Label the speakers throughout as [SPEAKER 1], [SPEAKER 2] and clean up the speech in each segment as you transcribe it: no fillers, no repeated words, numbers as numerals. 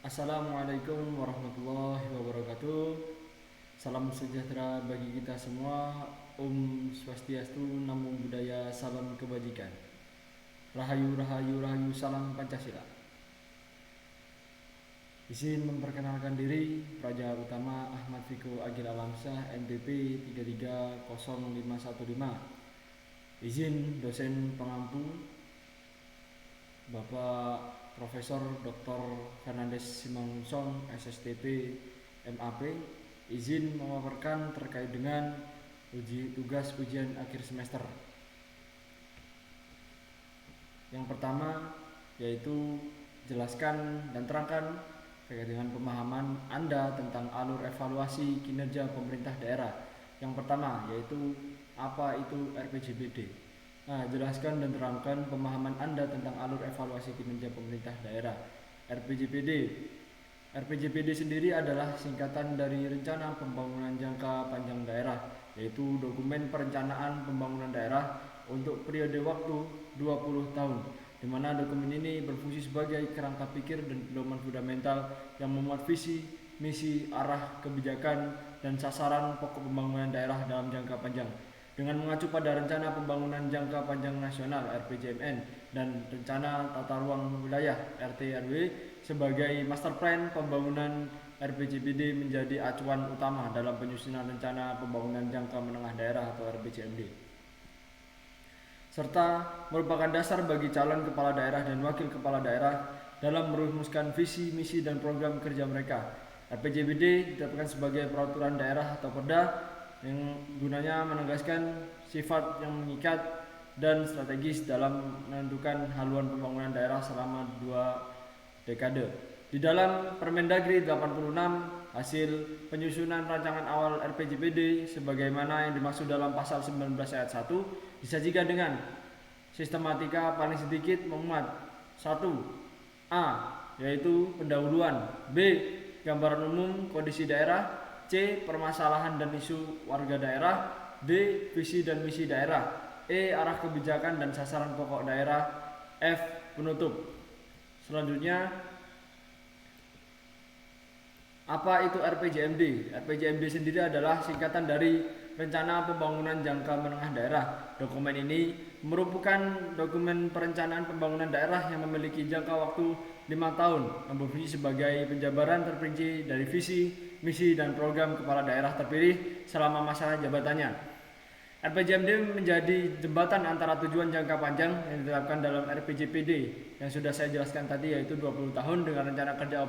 [SPEAKER 1] Assalamualaikum warahmatullahi wabarakatuh. Salam sejahtera bagi kita semua. Om Swastiastu, Namo Buddhaya, salam kebajikan. Rahayu, rahayu, rahayu, salam Pancasila. Izin memperkenalkan diri, Praja Utama Ahmad Fiko Agil Alamsyah, NPP 330515. Izin dosen pengampu Bapak Profesor Dr. Fernandes Simangunsong, SSTP, MAP, izin memaparkan terkait dengan tugas ujian akhir semester. Yang pertama yaitu jelaskan dan terangkan terkait dengan pemahaman Anda tentang alur evaluasi kinerja pemerintah daerah. Yang pertama yaitu apa itu RPJPD. Jelaskan dan terangkan pemahaman Anda tentang alur evaluasi kinerja pemerintah daerah. RPJPD. RPJPD sendiri adalah singkatan dari Rencana Pembangunan Jangka Panjang Daerah, yaitu dokumen perencanaan pembangunan daerah untuk periode waktu 20 tahun, di mana dokumen ini berfungsi sebagai kerangka pikir dan pedoman fundamental yang memuat visi, misi, arah, kebijakan, dan sasaran pokok pembangunan daerah dalam jangka panjang. Dengan mengacu pada Rencana Pembangunan Jangka Panjang Nasional (RPJMN) dan Rencana Tata Ruang Wilayah (RTRW) sebagai master plan pembangunan, RPJPD menjadi acuan utama dalam penyusunan Rencana Pembangunan Jangka Menengah Daerah atau RPJMD, serta merupakan dasar bagi calon kepala daerah dan wakil kepala daerah dalam merumuskan visi, misi, dan program kerja mereka. RPJPD ditetapkan sebagai peraturan daerah atau perda yang gunanya menegaskan sifat yang mengikat dan strategis dalam menentukan haluan pembangunan daerah selama 2 dekade. Di dalam Permendagri 86 hasil penyusunan rancangan awal RPJPD sebagaimana yang dimaksud dalam pasal 19 ayat 1 disajikan dengan sistematika paling sedikit memuat 1. A. Yaitu pendahuluan, B. Gambaran umum kondisi daerah, C. Permasalahan dan isu warga daerah, D. Visi dan misi daerah, E. Arah kebijakan dan sasaran pokok daerah, F. Penutup. Selanjutnya, apa itu RPJMD? RPJMD sendiri adalah singkatan dari Rencana Pembangunan Jangka Menengah Daerah. Dokumen ini merupakan dokumen perencanaan pembangunan daerah yang memiliki jangka waktu 5 tahun yang berfungsi sebagai penjabaran terperinci dari visi, misi, dan program kepala daerah terpilih selama masa jabatannya. RPJMD menjadi jembatan antara tujuan jangka panjang yang ditetapkan dalam RPJPD yang sudah saya jelaskan tadi, yaitu 20 tahun dengan rencana kerja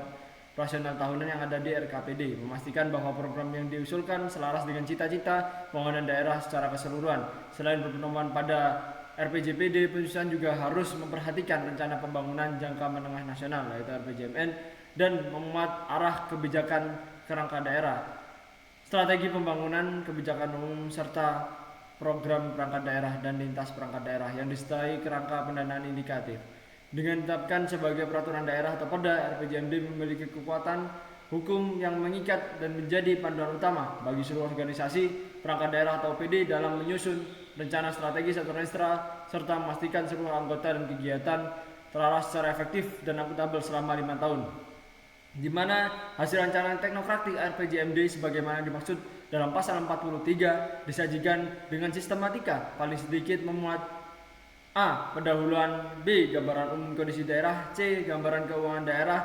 [SPEAKER 1] operasional tahunan yang ada di RKPD, memastikan bahwa program yang diusulkan selaras dengan cita-cita pembangunan daerah secara keseluruhan. Selain berpedoman pada RPJPD, penyusunan juga harus memperhatikan rencana pembangunan jangka menengah nasional yaitu RPJMN dan memuat arah kebijakan kerangka daerah, strategi pembangunan, kebijakan umum, serta program perangkat daerah dan lintas perangkat daerah yang disertai kerangka pendanaan indikatif. Dengan ditetapkan sebagai peraturan daerah atau perda, RPJMD memiliki kekuatan hukum yang mengikat dan menjadi panduan utama bagi seluruh organisasi perangkat daerah atau PD dalam menyusun rencana strategis atau renstra, serta memastikan seluruh anggota dan kegiatan terarah secara efektif dan akuntabel selama 5 tahun. Di mana hasil rancangan teknokratik RPJMD sebagaimana dimaksud dalam pasal 43 disajikan dengan sistematika paling sedikit memuat A. Pendahuluan, B. Gambaran umum kondisi daerah, C. Gambaran keuangan daerah,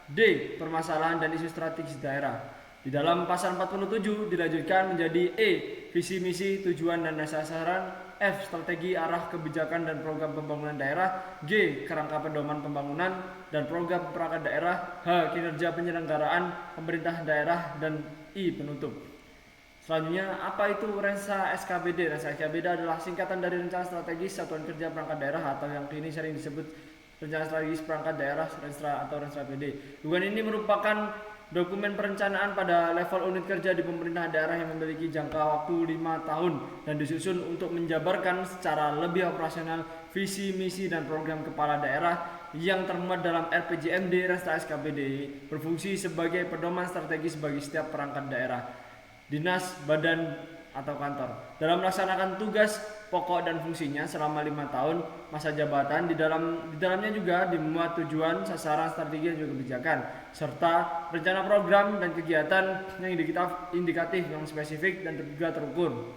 [SPEAKER 1] D. Permasalahan dan isu strategis daerah. Di dalam pasal 47 dilanjutkan menjadi E. Visi misi, tujuan dan sasaran, F. Strategi arah kebijakan dan program pembangunan daerah, G. Kerangka pedoman pembangunan dan program perangkat daerah, H. Kinerja penyelenggaraan pemerintah daerah, dan I. Penutup. Selanjutnya, apa itu Rensa SKPD? Rensa SKPD adalah singkatan dari Rencana Strategis Satuan Kerja Perangkat Daerah atau yang kini sering disebut Rencana Strategis Perangkat Daerah Renstra atau Renstra PD. Dokumen ini merupakan dokumen perencanaan pada level unit kerja di pemerintah daerah yang memiliki jangka waktu 5 tahun dan disusun untuk menjabarkan secara lebih operasional visi, misi, dan program kepala daerah yang termuat dalam RPJMD. Rensa SKPD berfungsi sebagai pedoman strategis bagi setiap perangkat daerah, dinas, badan atau kantor. Dalam melaksanakan tugas pokok dan fungsinya selama 5 tahun masa jabatan, di dalamnya juga dimuat tujuan, sasaran, strategi dan juga kebijakan, serta rencana program dan kegiatan yang indikatif yang spesifik dan juga terukur,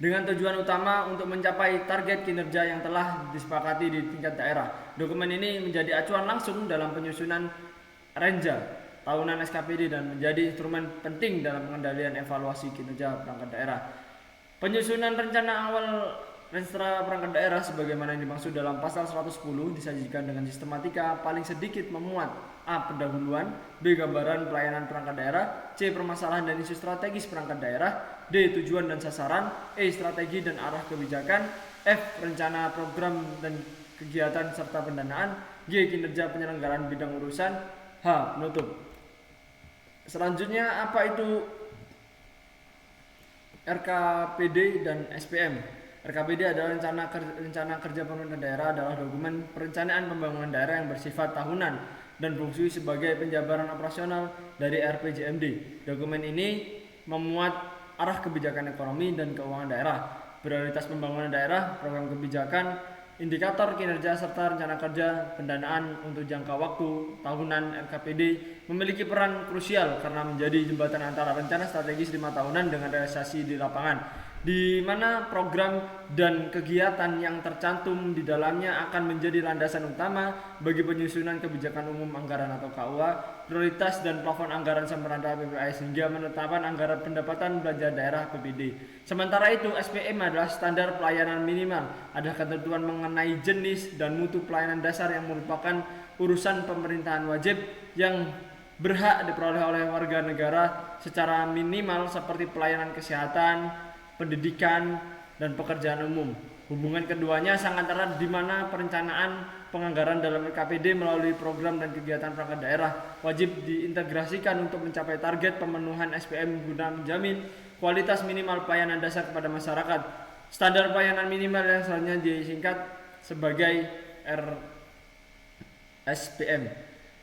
[SPEAKER 1] dengan tujuan utama untuk mencapai target kinerja yang telah disepakati di tingkat daerah. Dokumen ini menjadi acuan langsung dalam penyusunan renja tahunan SKPD dan menjadi instrumen penting dalam pengendalian evaluasi kinerja perangkat daerah. Penyusunan rencana awal Renstra perangkat daerah sebagaimana yang dimaksud dalam pasal 110 disajikan dengan sistematika paling sedikit memuat A. Pendahuluan, B. Gambaran pelayanan perangkat daerah, C. Permasalahan dan isu strategis perangkat daerah, D. Tujuan dan sasaran, E. Strategi dan arah kebijakan, F. Rencana program dan kegiatan serta pendanaan, G. Kinerja penyelenggaraan bidang urusan, H. Penutup. Selanjutnya, apa itu RKPD dan SPM? RKPD adalah rencana kerja pemerintah daerah, adalah dokumen perencanaan pembangunan daerah yang bersifat tahunan dan berfungsi sebagai penjabaran operasional dari RPJMD. Dokumen ini memuat arah kebijakan ekonomi dan keuangan daerah, prioritas pembangunan daerah, program kebijakan, indikator kinerja serta rencana kerja pendanaan untuk jangka waktu tahunan. RKPD memiliki peran krusial karena menjadi jembatan antara rencana strategis 5 tahunan dengan realisasi di lapangan, di mana program dan kegiatan yang tercantum di dalamnya akan menjadi landasan utama bagi penyusunan kebijakan umum anggaran atau KUA, prioritas dan plafon anggaran semerata PPAS hingga menetapkan anggaran pendapatan belanja daerah PBD. Sementara itu, SPM adalah standar pelayanan minimal. Ada ketentuan mengenai jenis dan mutu pelayanan dasar yang merupakan urusan pemerintahan wajib yang berhak diperoleh oleh warga negara secara minimal seperti pelayanan kesehatan, pendidikan, dan pekerjaan umum. Hubungan keduanya sangat erat di mana perencanaan penganggaran dalam RKPD melalui program dan kegiatan perangkat daerah wajib diintegrasikan untuk mencapai target pemenuhan SPM guna menjamin kualitas minimal pelayanan dasar kepada masyarakat. Standar pelayanan minimal yang selanjutnya disingkat sebagai RSPM.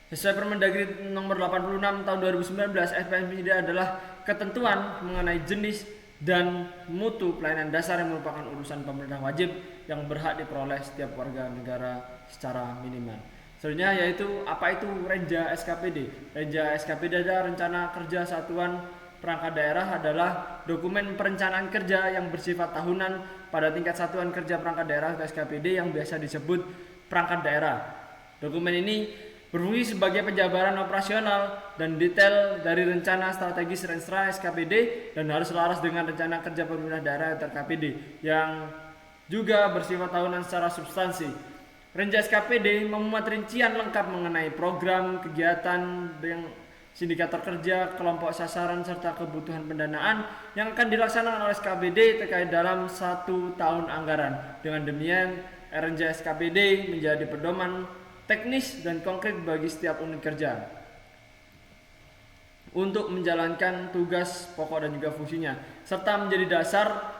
[SPEAKER 1] Sesuai Permendagri nomor 86 tahun 2019, SPM ini adalah ketentuan mengenai jenis dan mutu pelayanan dasar yang merupakan urusan pemerintah wajib yang berhak diperoleh setiap warga negara secara minimal. Selanjutnya yaitu apa itu Renja SKPD. Renja SKPD adalah rencana kerja satuan perangkat daerah, adalah dokumen perencanaan kerja yang bersifat tahunan pada tingkat satuan kerja perangkat daerah atau SKPD yang biasa disebut perangkat daerah. Dokumen ini berfungsi sebagai penjabaran operasional dan detail dari rencana strategis Renstra SKPD dan harus selaras dengan rencana kerja pemerintah daerah atau RKPD yang juga bersifat tahunan secara substansi. Renja SKPD memuat rincian lengkap mengenai program, kegiatan, indikator kerja, kelompok sasaran, serta kebutuhan pendanaan yang akan dilaksanakan oleh SKPD terkait dalam 1 tahun anggaran. Dengan demikian, Renja SKPD menjadi pedoman teknis dan konkret bagi setiap unit kerja untuk menjalankan tugas pokok dan juga fungsinya, serta menjadi dasar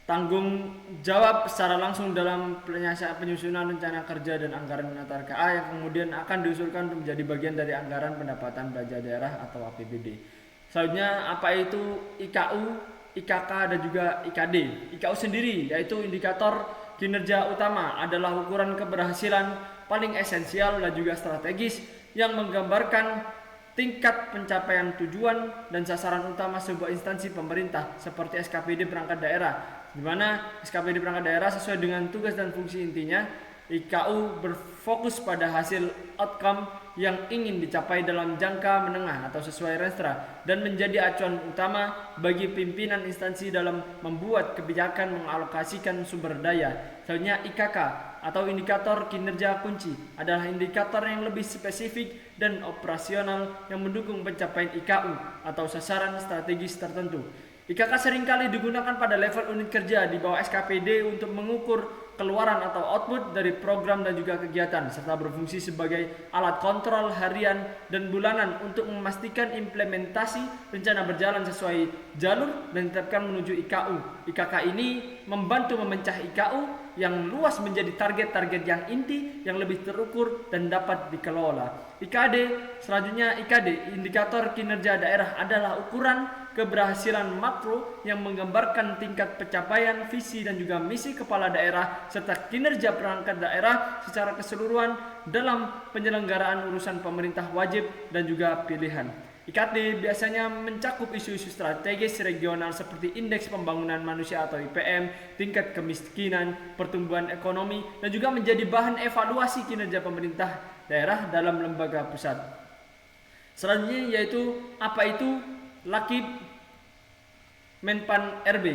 [SPEAKER 1] tanggung jawab secara langsung dalam penyusunan rencana kerja dan anggaran atau RKA yang kemudian akan diusulkan untuk menjadi bagian dari anggaran pendapatan belanja daerah atau APBD. Selanjutnya, apa itu IKU, IKK dan juga IKD. IKU sendiri yaitu indikator kinerja utama, adalah ukuran keberhasilan paling esensial dan juga strategis yang menggambarkan tingkat pencapaian tujuan dan sasaran utama sebuah instansi pemerintah seperti SKPD perangkat daerah, di mana SKPD perangkat daerah sesuai dengan tugas dan fungsi intinya. IKU berfokus pada hasil outcome yang ingin dicapai dalam jangka menengah atau sesuai Renstra dan menjadi acuan utama bagi pimpinan instansi dalam membuat kebijakan mengalokasikan sumber daya. Selanjutnya, IKK atau indikator kinerja kunci adalah indikator yang lebih spesifik dan operasional yang mendukung pencapaian IKU atau sasaran strategis tertentu. IKK seringkali digunakan pada level unit kerja di bawah SKPD untuk mengukur keluaran atau output dari program dan juga kegiatan, serta berfungsi sebagai alat kontrol harian dan bulanan untuk memastikan implementasi rencana berjalan sesuai jalur dan ditetapkan menuju IKU. IKK ini membantu memecah IKU yang luas menjadi target-target yang inti yang lebih terukur dan dapat dikelola. IKD selanjutnya, IKD indikator kinerja daerah adalah ukuran keberhasilan makro yang menggambarkan tingkat pencapaian visi dan juga misi kepala daerah serta kinerja perangkat daerah secara keseluruhan dalam penyelenggaraan urusan pemerintah wajib dan juga pilihan. IKT biasanya mencakup isu-isu strategis regional seperti indeks pembangunan manusia atau IPM, tingkat kemiskinan, pertumbuhan ekonomi, dan juga menjadi bahan evaluasi kinerja pemerintah daerah dalam lembaga pusat. Selanjutnya yaitu apa itu Lakib Menpan RB.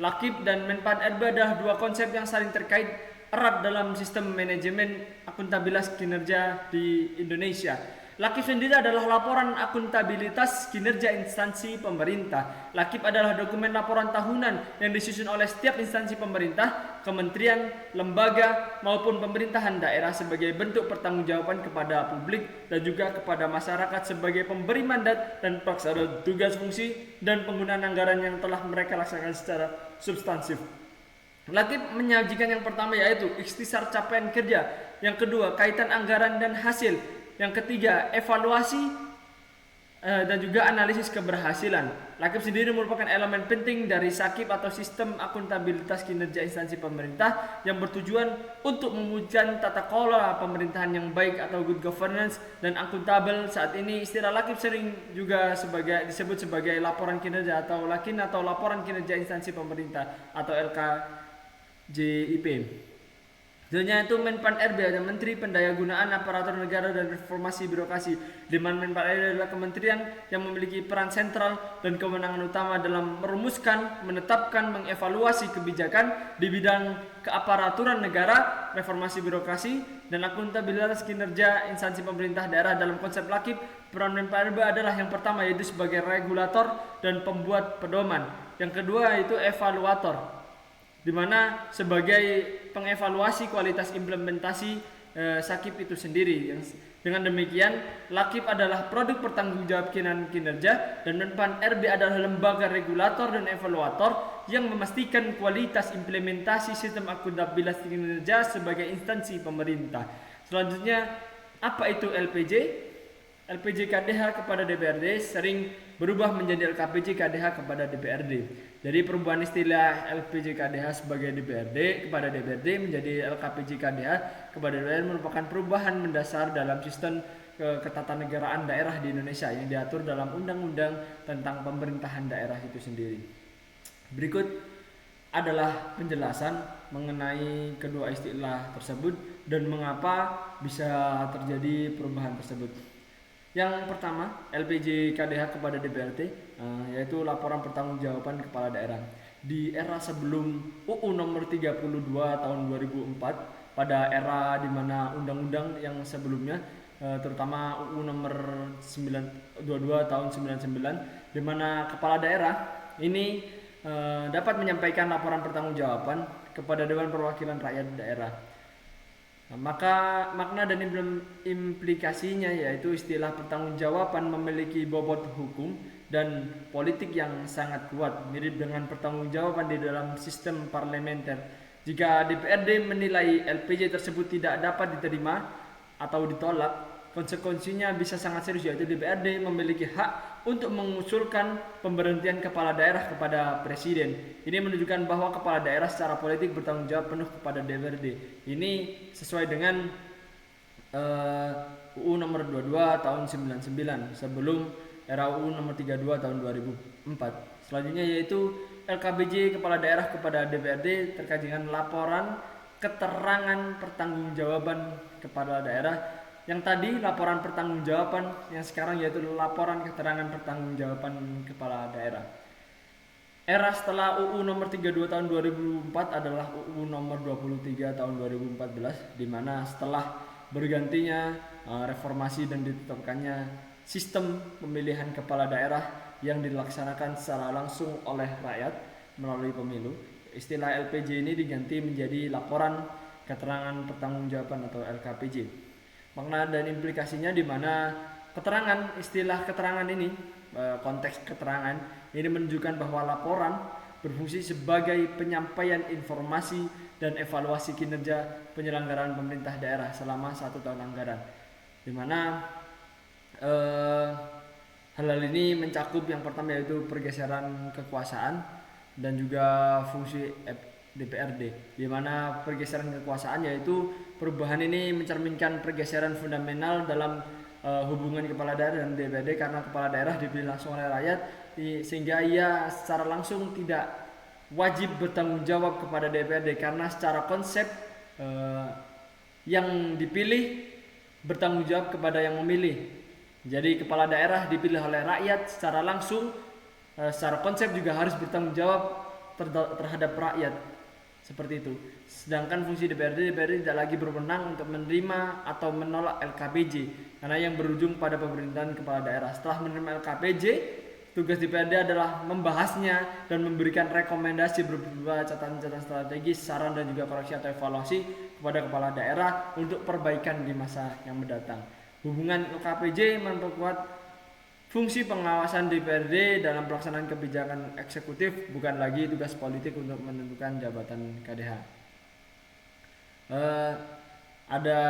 [SPEAKER 1] Lakib dan Menpan RB adalah dua konsep yang saling terkait erat dalam sistem manajemen akuntabilitas kinerja di Indonesia. Lakib sendiri adalah laporan akuntabilitas kinerja instansi pemerintah. Lakib adalah dokumen laporan tahunan yang disusun oleh setiap instansi pemerintah, kementerian, lembaga, maupun pemerintahan daerah sebagai bentuk pertanggungjawaban kepada publik dan juga kepada masyarakat sebagai pemberi mandat dan pelaksana tugas fungsi dan penggunaan anggaran yang telah mereka laksanakan secara substansif. Lakib menyajikan yang pertama yaitu ikhtisar capaian kerja, yang kedua kaitan anggaran dan hasil, yang ketiga evaluasi dan juga analisis keberhasilan. Lakib sendiri merupakan elemen penting dari SAKIP atau sistem akuntabilitas kinerja instansi pemerintah yang bertujuan untuk mewujudkan tata kelola pemerintahan yang baik atau good governance dan akuntabel. Saat ini istilah Lakib sering juga disebut sebagai laporan kinerja atau LAKIN atau laporan kinerja instansi pemerintah atau LKJIP. Selanjutnya itu Menpan RB ada Menteri Pendayagunaan Aparatur Negara dan Reformasi Birokrasi, di mana Menpan RB adalah kementerian yang memiliki peran sentral dan kewenangan utama dalam merumuskan, menetapkan, mengevaluasi kebijakan di bidang keaparaturan negara, reformasi birokrasi, dan akuntabilitas kinerja instansi pemerintah daerah. Dalam konsep Lakib, peran Menpan RB adalah yang pertama yaitu sebagai regulator dan pembuat pedoman. Yang kedua itu evaluator, di mana sebagai pengevaluasi kualitas implementasi SAKIP itu sendiri. Dengan demikian, Lakib adalah produk pertanggungjawab kinerja dan Menpan RB adalah lembaga regulator dan evaluator yang memastikan kualitas implementasi sistem akuntabilitas kinerja sebagai instansi pemerintah. Selanjutnya, apa itu LPJ? LPJ KDH kepada DPRD sering berubah menjadi LKPJ KDH kepada DPRD. Jadi perubahan istilah LPJ KDH sebagai DPRD kepada DPRD menjadi LKPJ KDH kepada DPRD merupakan perubahan mendasar dalam sistem ketatanegaraan daerah di Indonesia yang diatur dalam Undang-Undang tentang Pemerintahan Daerah itu sendiri. Berikut adalah penjelasan mengenai kedua istilah tersebut dan mengapa bisa terjadi perubahan tersebut. Yang pertama, LPJ KDH kepada DPRD, yaitu laporan pertanggungjawaban kepala daerah. Di era sebelum UU nomor 32 tahun 2004, pada era di mana undang-undang yang sebelumnya, terutama UU nomor 22 tahun 99, di mana kepala daerah ini dapat menyampaikan laporan pertanggungjawaban kepada Dewan Perwakilan Rakyat Daerah. Maka makna dan implikasinya yaitu istilah pertanggungjawaban memiliki bobot hukum dan politik yang sangat kuat, mirip dengan pertanggungjawaban di dalam sistem parlementer. Jika DPRD menilai LPJ tersebut tidak dapat diterima atau ditolak, konsekuensinya bisa sangat serius, yaitu DPRD memiliki hak untuk mengusulkan pemberhentian kepala daerah kepada presiden. Ini menunjukkan bahwa kepala daerah secara politik bertanggung jawab penuh kepada DPRD. Ini sesuai dengan UU nomor 22 tahun 99 sebelum era UU nomor 32 tahun 2004. Selanjutnya yaitu LKBJ kepala daerah kepada DPRD terkait dengan laporan keterangan pertanggungjawaban kepala daerah. Yang tadi laporan pertanggungjawaban, yang sekarang yaitu laporan keterangan pertanggungjawaban kepala daerah. Era setelah UU nomor 32 tahun 2004 adalah UU nomor 23 tahun 2014, di mana setelah bergantinya reformasi dan ditetapkannya sistem pemilihan kepala daerah yang dilaksanakan secara langsung oleh rakyat melalui pemilu, istilah LPJ ini diganti menjadi laporan keterangan pertanggungjawaban atau LKPJ. Makna dan implikasinya di mana keterangan, istilah keterangan ini, konteks keterangan ini menunjukkan bahwa laporan berfungsi sebagai penyampaian informasi dan evaluasi kinerja penyelenggaraan pemerintah daerah selama 1 tahun anggaran, di mana hal ini mencakup yang pertama yaitu pergeseran kekuasaan dan juga fungsi DPRD, di mana pergeseran kekuasaan yaitu perubahan ini mencerminkan pergeseran fundamental dalam hubungan kepala daerah dan DPRD, karena kepala daerah dipilih langsung oleh rakyat sehingga ia secara langsung tidak wajib bertanggung jawab kepada DPRD, karena secara konsep yang dipilih bertanggung jawab kepada yang memilih. Jadi kepala daerah dipilih oleh rakyat secara langsung, secara konsep juga harus bertanggung jawab terhadap rakyat, seperti itu. Sedangkan fungsi DPRD tidak lagi berwenang untuk menerima atau menolak LKPJ, karena yang berujung pada pemerintahan kepala daerah. Setelah menerima LKPJ, tugas DPRD adalah membahasnya dan memberikan rekomendasi berupa catatan-catatan strategis, saran dan juga koreksi atau evaluasi kepada kepala daerah untuk perbaikan di masa yang mendatang. Hubungan LKPJ memperkuat fungsi pengawasan DPRD dalam pelaksanaan kebijakan eksekutif, bukan lagi tugas politik untuk menentukan jabatan KDH. Ada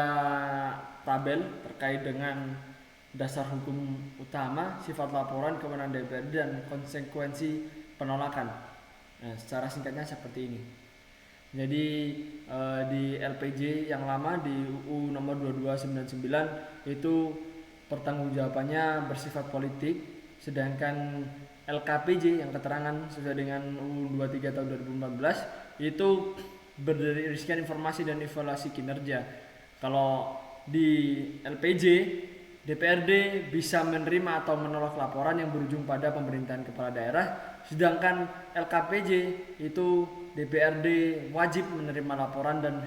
[SPEAKER 1] tabel terkait dengan dasar hukum utama, sifat laporan, kewenangan DPRD dan konsekuensi penolakan. Secara singkatnya seperti ini. Jadi di LPJ yang lama di UU nomor 2299 itu pertanggungjawabannya bersifat politik, sedangkan LKPJ yang keterangan sesuai dengan UU 23 tahun 2014 itu berisikan informasi dan evaluasi kinerja. Kalau di LPJ, DPRD bisa menerima atau menolak laporan yang berujung pada pemerintahan kepala daerah, sedangkan LKPJ itu DPRD wajib menerima laporan dan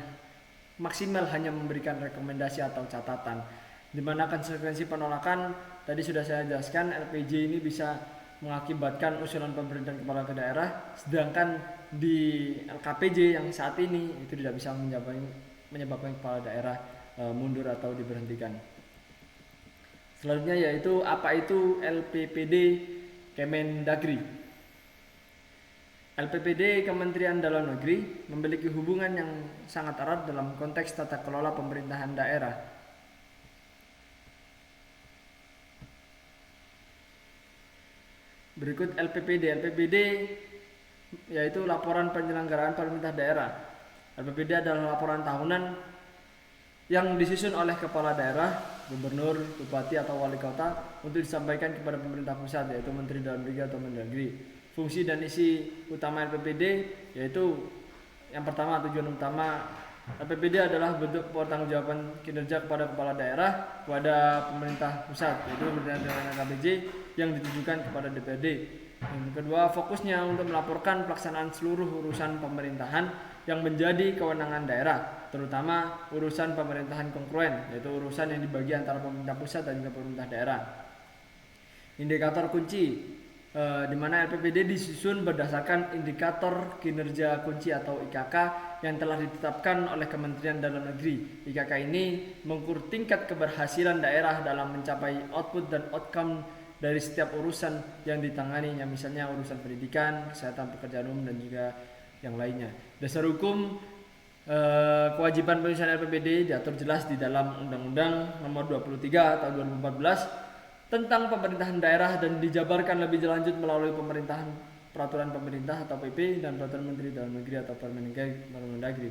[SPEAKER 1] maksimal hanya memberikan rekomendasi atau catatan. Di mana konsekuensi penolakan tadi sudah saya jelaskan, LPJ ini bisa mengakibatkan usulan pemerintahan kepala daerah, sedangkan di LKPJ yang saat ini itu tidak bisa menyebabkan kepala daerah mundur atau diberhentikan. Selanjutnya yaitu apa itu LPPD Kemendagri. LPPD Kementerian Dalam Negeri memiliki hubungan yang sangat erat dalam konteks tata kelola pemerintahan daerah. Berikut LPPD. LPPD yaitu laporan penyelenggaraan pemerintah daerah. LPPD adalah laporan tahunan yang disusun oleh kepala daerah, gubernur, bupati atau wali kota untuk disampaikan kepada pemerintah pusat, yaitu Menteri Dalam Negeri atau Mendagri. Fungsi dan isi utama LPPD yaitu yang pertama, tujuan utama LPPD adalah bentuk pertanggungjawaban kinerja kepada kepala daerah kepada pemerintah pusat, yaitu berdasarkan LKPJ yang ditujukan kepada DPRD. Yang kedua, fokusnya untuk melaporkan pelaksanaan seluruh urusan pemerintahan yang menjadi kewenangan daerah, terutama urusan pemerintahan kongruen, yaitu urusan yang dibagi antara pemerintah pusat dan juga pemerintah daerah. Indikator kunci, di mana LPPD disusun berdasarkan indikator kinerja kunci atau IKK yang telah ditetapkan oleh Kementerian Dalam Negeri. IKK ini mengukur tingkat keberhasilan daerah dalam mencapai output dan outcome dari setiap urusan yang ditanganinya, misalnya urusan pendidikan, kesehatan, pekerjaan umum dan juga yang lainnya. Dasar hukum kewajiban penyusunan LPPD diatur jelas di dalam Undang-Undang Nomor 23 Tahun 2014 tentang pemerintahan daerah dan dijabarkan lebih lanjut melalui peraturan pemerintah atau PP dan peraturan Menteri Dalam Negeri atau Permendagri.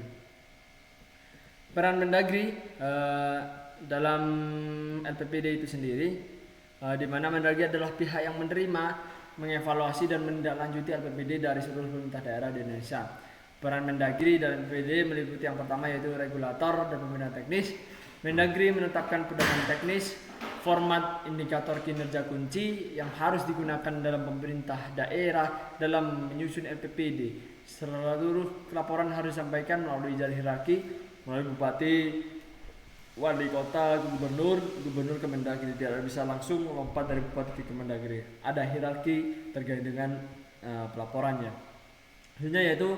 [SPEAKER 1] Peran Mendagri dalam LPPD itu sendiri, di mana Mendagri adalah pihak yang menerima, mengevaluasi dan menindaklanjuti LPPD dari seluruh pemerintah daerah di Indonesia. Peran Mendagri dalam LPPD meliputi yang pertama yaitu regulator dan pembina teknis. Mendagri menetapkan pedoman teknis, format indikator kinerja kunci yang harus digunakan dalam pemerintah daerah dalam menyusun LPPD. Seluruh laporan harus disampaikan melalui jalur hierarki, melalui bupati, wali kota, gubernur ke Mendagri. Tidak bisa langsung lompat dari bupati ke Mendagri. Ada hierarki terkait dengan pelaporannya. Selanjutnya yaitu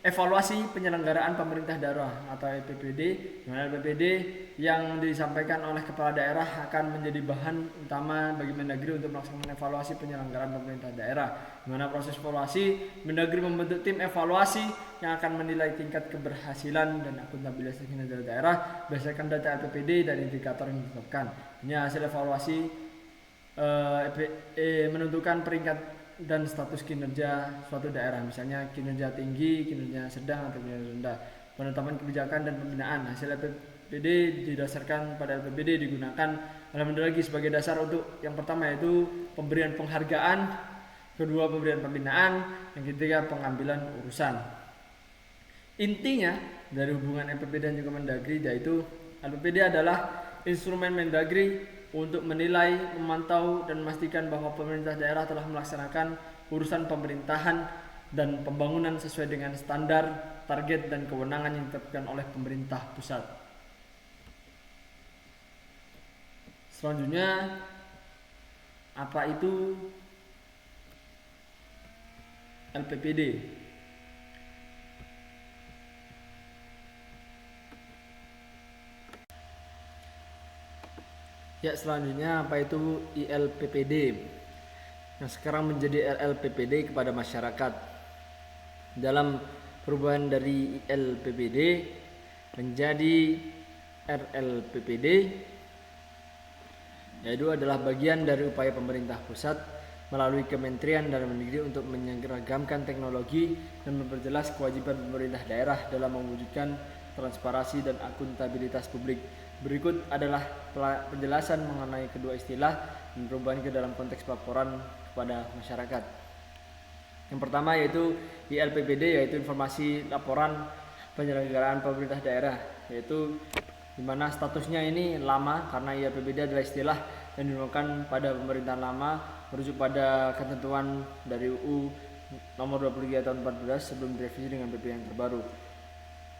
[SPEAKER 1] evaluasi penyelenggaraan pemerintah daerah atau LPPD. Dengan LPPD yang disampaikan oleh kepala daerah akan menjadi bahan utama bagi Mendagri untuk melaksanakan evaluasi penyelenggaraan pemerintah daerah. Di mana proses evaluasi, Mendagri membentuk tim evaluasi yang akan menilai tingkat keberhasilan dan akuntabilitas kinerja daerah berdasarkan data LPPD dan indikator yang ditetapkan. Ini hasil evaluasi menentukan peringkat dan status kinerja suatu daerah, misalnya kinerja tinggi, kinerja sedang, atau kinerja rendah. Penetapan kebijakan dan pembinaan. Hasil LPPD didasarkan pada LPPD digunakan lagi sebagai dasar untuk yang pertama yaitu pemberian penghargaan, kedua pemberian pembinaan, yang ketiga pengambilan urusan. Intinya dari hubungan LPPD dan juga Mendagri yaitu LPPD adalah instrumen Mendagri untuk menilai, memantau, dan memastikan bahwa pemerintah daerah telah melaksanakan urusan pemerintahan dan pembangunan sesuai dengan standar, target, dan kewenangan yang ditetapkan oleh pemerintah pusat. Selanjutnya, apa itu LPPD? Ya, selanjutnya apa itu ILPPD yang sekarang menjadi RLPPD kepada masyarakat. Dalam perubahan dari ILPPD menjadi RLPPD, yaitu adalah bagian dari upaya pemerintah pusat melalui Kementerian Dalam Negeri untuk menyeragamkan teknologi dan memperjelas kewajiban pemerintah daerah dalam mewujudkan transparansi dan akuntabilitas publik. Berikut adalah penjelasan mengenai kedua istilah dan perubahan ke dalam konteks pelaporan kepada masyarakat. Yang pertama yaitu ILPPD, yaitu informasi laporan penyelenggaraan pemerintah daerah, yaitu di mana statusnya ini lama karena ILPPD adalah istilah yang digunakan pada pemerintahan lama merujuk pada ketentuan dari UU nomor 23 tahun 14 sebelum direvisi dengan PP yang terbaru.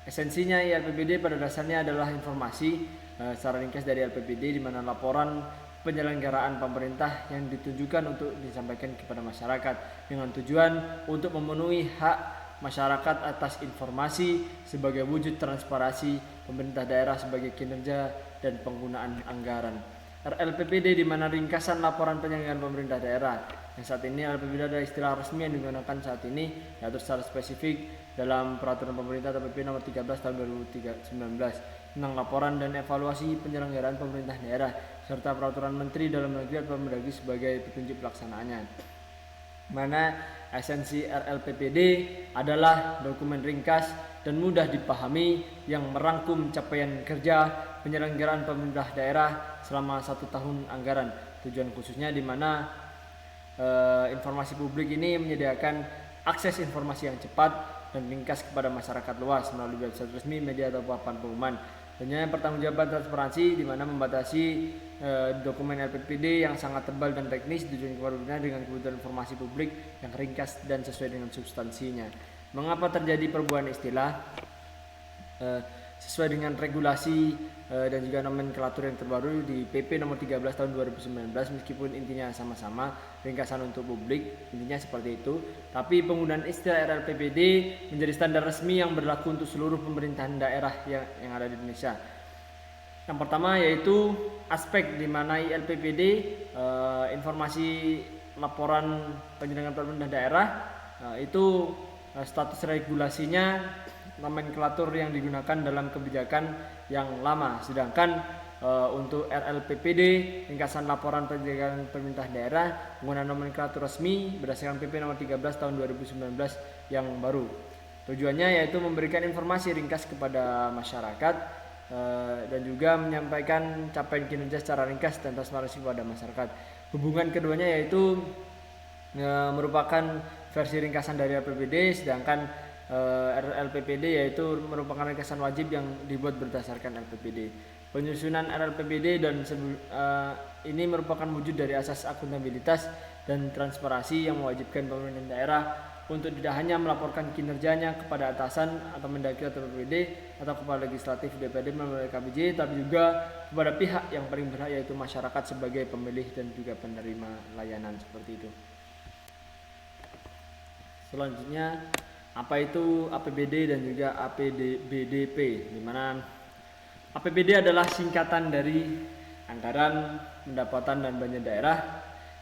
[SPEAKER 1] Esensinya ILPPD pada dasarnya adalah informasi secara ringkas dari LPPD di mana laporan penyelenggaraan pemerintah yang ditujukan untuk disampaikan kepada masyarakat dengan tujuan untuk memenuhi hak masyarakat atas informasi sebagai wujud transparansi pemerintah daerah sebagai kinerja dan penggunaan anggaran. RLPPD di mana ringkasan laporan penyelenggaraan pemerintah daerah. Yang saat ini LPPD adalah istilah resmi yang digunakan saat ini, diatur secara spesifik dalam peraturan pemerintah atau PP nomor 13 tahun 2019 tentang laporan dan evaluasi penyelenggaraan pemerintah daerah serta peraturan Menteri Dalam Negeri atau Mendagri sebagai petunjuk pelaksanaannya. Mana esensi RLPPD adalah dokumen ringkas dan mudah dipahami yang merangkum capaian kerja penyelenggaraan pemerintah daerah selama 1 tahun anggaran. Tujuan khususnya di mana informasi publik ini menyediakan akses informasi yang cepat dan ringkas kepada masyarakat luas melalui website resmi, media atau papan pengumuman. Tentunya pertanggungjawaban transparansi di mana membatasi dokumen LPPD yang sangat tebal dan teknis tujuan kepada dengan kebutuhan informasi publik yang ringkas dan sesuai dengan substansinya. Mengapa terjadi perubahan istilah? Sesuai dengan regulasi dan juga nomenklatur yang terbaru di PP nomor 13 tahun 2019, meskipun intinya sama-sama ringkasan untuk publik, intinya seperti itu, tapi penggunaan istilah RLPPD menjadi standar resmi yang berlaku untuk seluruh pemerintahan daerah yang ada di Indonesia. Yang pertama yaitu aspek di mana ILPPD informasi laporan penyelenggaraan pemerintah daerah itu status regulasinya nomenklatur yang digunakan dalam kebijakan yang lama, sedangkan untuk RLPPD ringkasan laporan penyelenggaraan pemerintah daerah menggunakan nomenklatur resmi berdasarkan PP nomor 13 tahun 2019 yang baru. Tujuannya yaitu memberikan informasi ringkas kepada masyarakat dan juga menyampaikan capaian kinerja secara ringkas dan transparansi kepada masyarakat. Hubungan keduanya yaitu merupakan versi ringkasan dari RLPPD, sedangkan RLPPD yaitu merupakan ringkasan wajib yang dibuat berdasarkan LPPD. Penyusunan RLPPD dan ini merupakan wujud dari asas akuntabilitas dan transparansi yang mewajibkan pemerintah daerah untuk tidak hanya melaporkan kinerjanya kepada atasan atau Mendagri atau LPPD atau kepada legislatif DPRD melalui KBJ, tapi juga kepada pihak yang paling berhak yaitu masyarakat sebagai pemilih dan juga penerima layanan seperti itu. Selanjutnya Apa itu APBD dan juga APBDP, di mana APBD adalah singkatan dari Anggaran Pendapatan dan Belanja Daerah,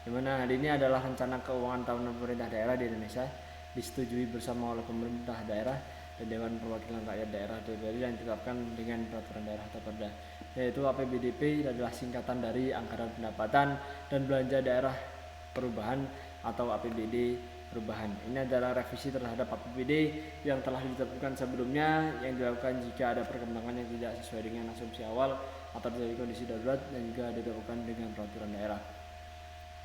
[SPEAKER 1] di mana hal ini adalah rencana keuangan tahunan pemerintah daerah di Indonesia, disetujui bersama oleh pemerintah daerah dan Dewan Perwakilan Rakyat Daerah DPRD dan ditetapkan dengan peraturan daerah atau perda. Yaitu APBDP adalah singkatan dari Anggaran Pendapatan dan Belanja Daerah Perubahan atau APBD perubahan. Ini adalah revisi terhadap APBD yang telah ditetapkan sebelumnya, yang dilakukan jika ada perkembangan yang tidak sesuai dengan asumsi awal atau terjadi kondisi darurat, dan juga dilakukan dengan peraturan daerah.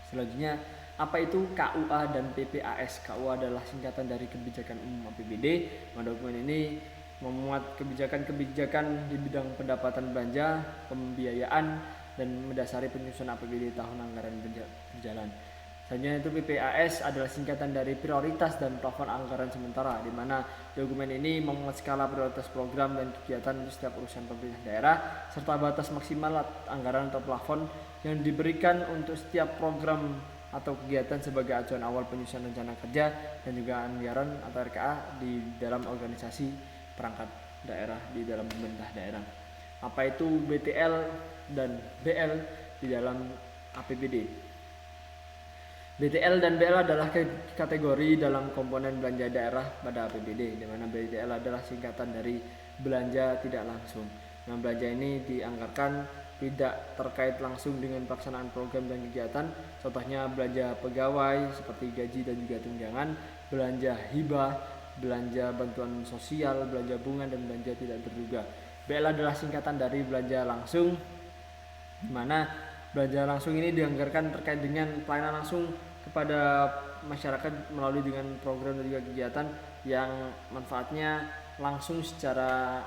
[SPEAKER 1] Selanjutnya, apa itu KUA dan PPAS? KUA adalah singkatan dari Kebijakan Umum APBD. Dokumen ini memuat kebijakan-kebijakan di bidang pendapatan belanja, pembiayaan, dan mendasari penyusunan APBD tahun anggaran berjalan. Selanjutnya itu PPAS adalah singkatan dari prioritas dan plafon anggaran sementara, di mana dokumen ini memuat skala prioritas program dan kegiatan untuk setiap urusan pemerintah daerah, serta batas maksimal anggaran atau plafon yang diberikan untuk setiap program atau kegiatan sebagai acuan awal penyusunan rencana kerja dan juga anggaran atau RKA di dalam organisasi perangkat daerah di dalam pemerintah daerah. Apa itu BTL dan BL di dalam APBD? BTL dan BL adalah kategori dalam komponen belanja daerah pada APBD, di mana BTL adalah singkatan dari belanja tidak langsung. Nah, belanja ini dianggarkan tidak terkait langsung dengan pelaksanaan program dan kegiatan, contohnya belanja pegawai seperti gaji dan juga tunjangan, belanja hibah, belanja bantuan sosial, belanja bunga, dan belanja tidak terduga. BL adalah singkatan dari belanja langsung, di mana belanja langsung ini dianggarkan terkait dengan pelayanan langsung kepada masyarakat melalui dengan program dan juga kegiatan yang manfaatnya langsung secara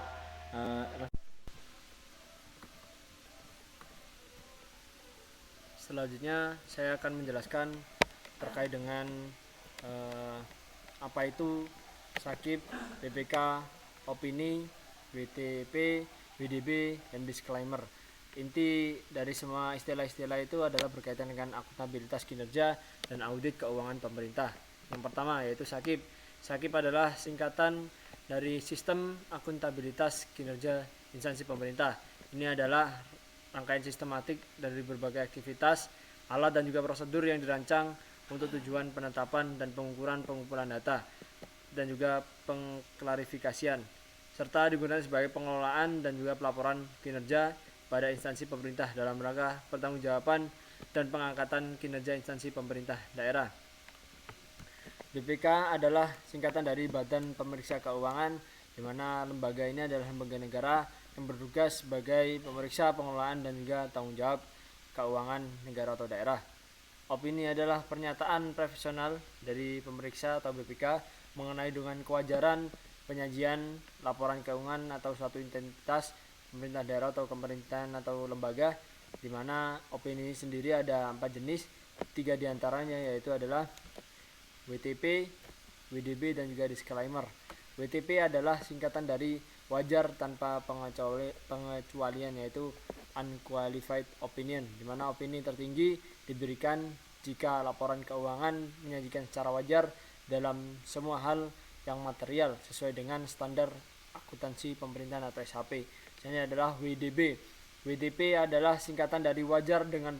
[SPEAKER 1] Selanjutnya saya akan menjelaskan terkait dengan apa itu sakip, PPK, opini, WTP, WDB, dan disclaimer. Inti dari semua istilah-istilah itu adalah berkaitan dengan akuntabilitas kinerja dan audit keuangan pemerintah. Yang pertama yaitu sakip. Sakip adalah singkatan dari Sistem Akuntabilitas Kinerja Instansi Pemerintah. Ini adalah rangkaian sistematik dari berbagai aktivitas, alat, dan juga prosedur yang dirancang untuk tujuan penetapan dan pengumpulan data dan juga pengklarifikasian, serta digunakan sebagai pengelolaan dan juga pelaporan kinerja pada instansi pemerintah dalam rangka pertanggungjawaban dan pengangkatan kinerja instansi pemerintah daerah. BPK adalah singkatan dari Badan Pemeriksa Keuangan, di mana lembaga ini adalah lembaga negara yang bertugas sebagai pemeriksa pengelolaan dan juga tanggung jawab keuangan negara atau daerah. Opini adalah pernyataan profesional dari pemeriksa atau BPK mengenai dengan kewajaran penyajian laporan keuangan atau suatu entitas pemerintah daerah atau pemerintahan atau lembaga, di mana opini sendiri ada 4 jenis. 3 diantaranya yaitu adalah WTP, WDB, dan juga disclaimer. WTP adalah singkatan dari wajar tanpa pengecualian, yaitu unqualified opinion, di mana opini tertinggi diberikan jika laporan keuangan menyajikan secara wajar dalam semua hal yang material sesuai dengan standar akuntansi pemerintahan atau SHP. Ini adalah WDB. WDP adalah singkatan dari wajar dengan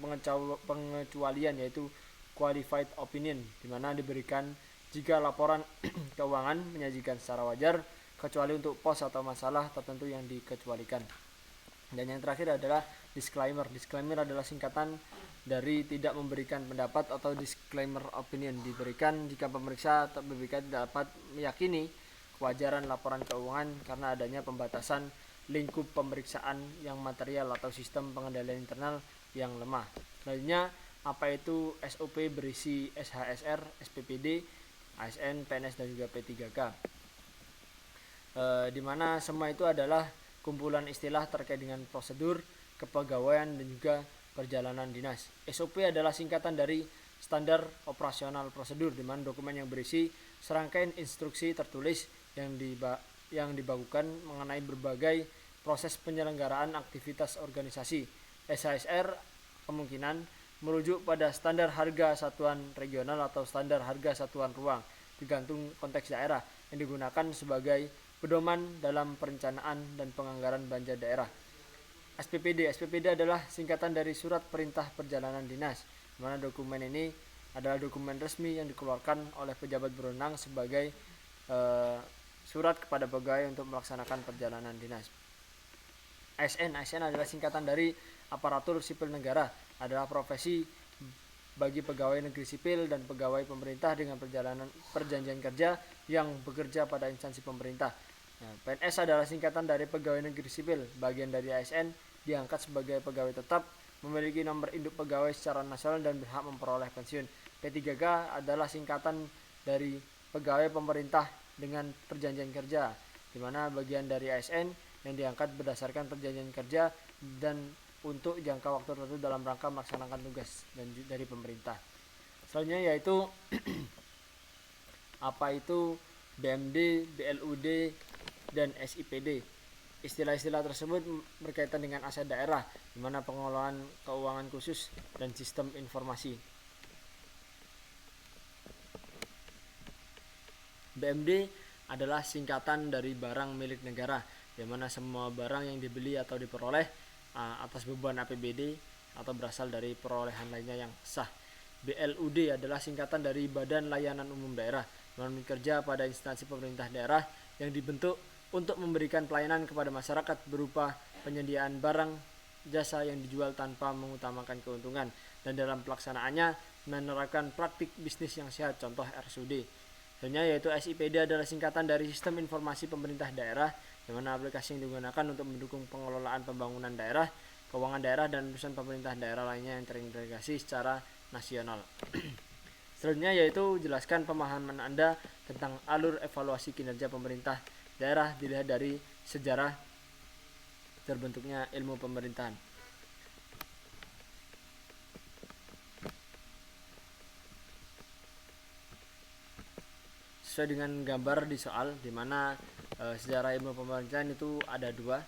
[SPEAKER 1] pengecualian, yaitu qualified opinion, di mana diberikan jika laporan keuangan menyajikan secara wajar kecuali untuk pos atau masalah tertentu yang dikecualikan. Dan yang terakhir adalah disclaimer. Disclaimer adalah singkatan dari tidak memberikan pendapat atau disclaimer opinion, diberikan jika pemeriksa atau BPK tidak dapat meyakini kewajaran laporan keuangan karena adanya pembatasan lingkup pemeriksaan yang material atau sistem pengendalian internal yang lemah. Selanjutnya, apa itu SOP berisi SHSR, SPPD, ASN, PNS, dan juga P3K. Di mana semua itu adalah kumpulan istilah terkait dengan prosedur, kepegawaian, dan juga perjalanan dinas. SOP adalah singkatan dari standar operasional prosedur, di mana dokumen yang berisi serangkaian instruksi tertulis yang dibakukan mengenai berbagai proses penyelenggaraan aktivitas organisasi. SHSR kemungkinan merujuk pada standar harga satuan regional atau standar harga satuan ruang, tergantung konteks daerah. yang digunakan sebagai pedoman dalam perencanaan dan penganggaran belanja daerah. SPPD adalah singkatan dari Surat Perintah Perjalanan Dinas, di mana dokumen ini adalah dokumen resmi yang dikeluarkan oleh pejabat berwenang sebagai surat kepada pegawai untuk melaksanakan perjalanan dinas. ASN adalah singkatan dari Aparatur Sipil Negara, adalah profesi bagi pegawai negeri sipil dan pegawai pemerintah dengan perjanjian kerja yang bekerja pada instansi pemerintah. PNS adalah singkatan dari Pegawai Negeri Sipil, bagian dari ASN, diangkat sebagai pegawai tetap, memiliki nomor induk pegawai secara nasional dan berhak memperoleh pensiun. P3K adalah singkatan dari Pegawai Pemerintah dengan perjanjian kerja, di mana bagian dari ASN yang diangkat berdasarkan perjanjian kerja dan untuk jangka waktu tertentu dalam rangka melaksanakan tugas dari pemerintah. Selanjutnya yaitu apa itu BMD, BLUD, dan SIPD. Istilah-istilah tersebut berkaitan dengan aset daerah, di mana pengelolaan keuangan khusus dan sistem informasi. BMD adalah singkatan dari barang milik negara, di mana semua barang yang dibeli atau diperoleh atas beban APBD atau berasal dari perolehan lainnya yang sah. BLUD adalah singkatan dari Badan Layanan Umum Daerah, yang bekerja pada instansi pemerintah daerah yang dibentuk untuk memberikan pelayanan kepada masyarakat berupa penyediaan barang jasa yang dijual tanpa mengutamakan keuntungan, dan dalam pelaksanaannya menerapkan praktik bisnis yang sehat, contoh RSUD. Selanjutnya yaitu SIPD adalah singkatan dari Sistem Informasi Pemerintah Daerah, di mana aplikasi yang digunakan untuk mendukung pengelolaan pembangunan daerah, keuangan daerah, dan urusan pemerintah daerah lainnya yang terintegrasi secara nasional. Selanjutnya yaitu jelaskan pemahaman Anda tentang alur evaluasi kinerja pemerintah daerah dilihat dari sejarah terbentuknya ilmu pemerintahan. Sesuai dengan gambar di soal, di mana sejarah ilmu pemerintahan itu ada dua,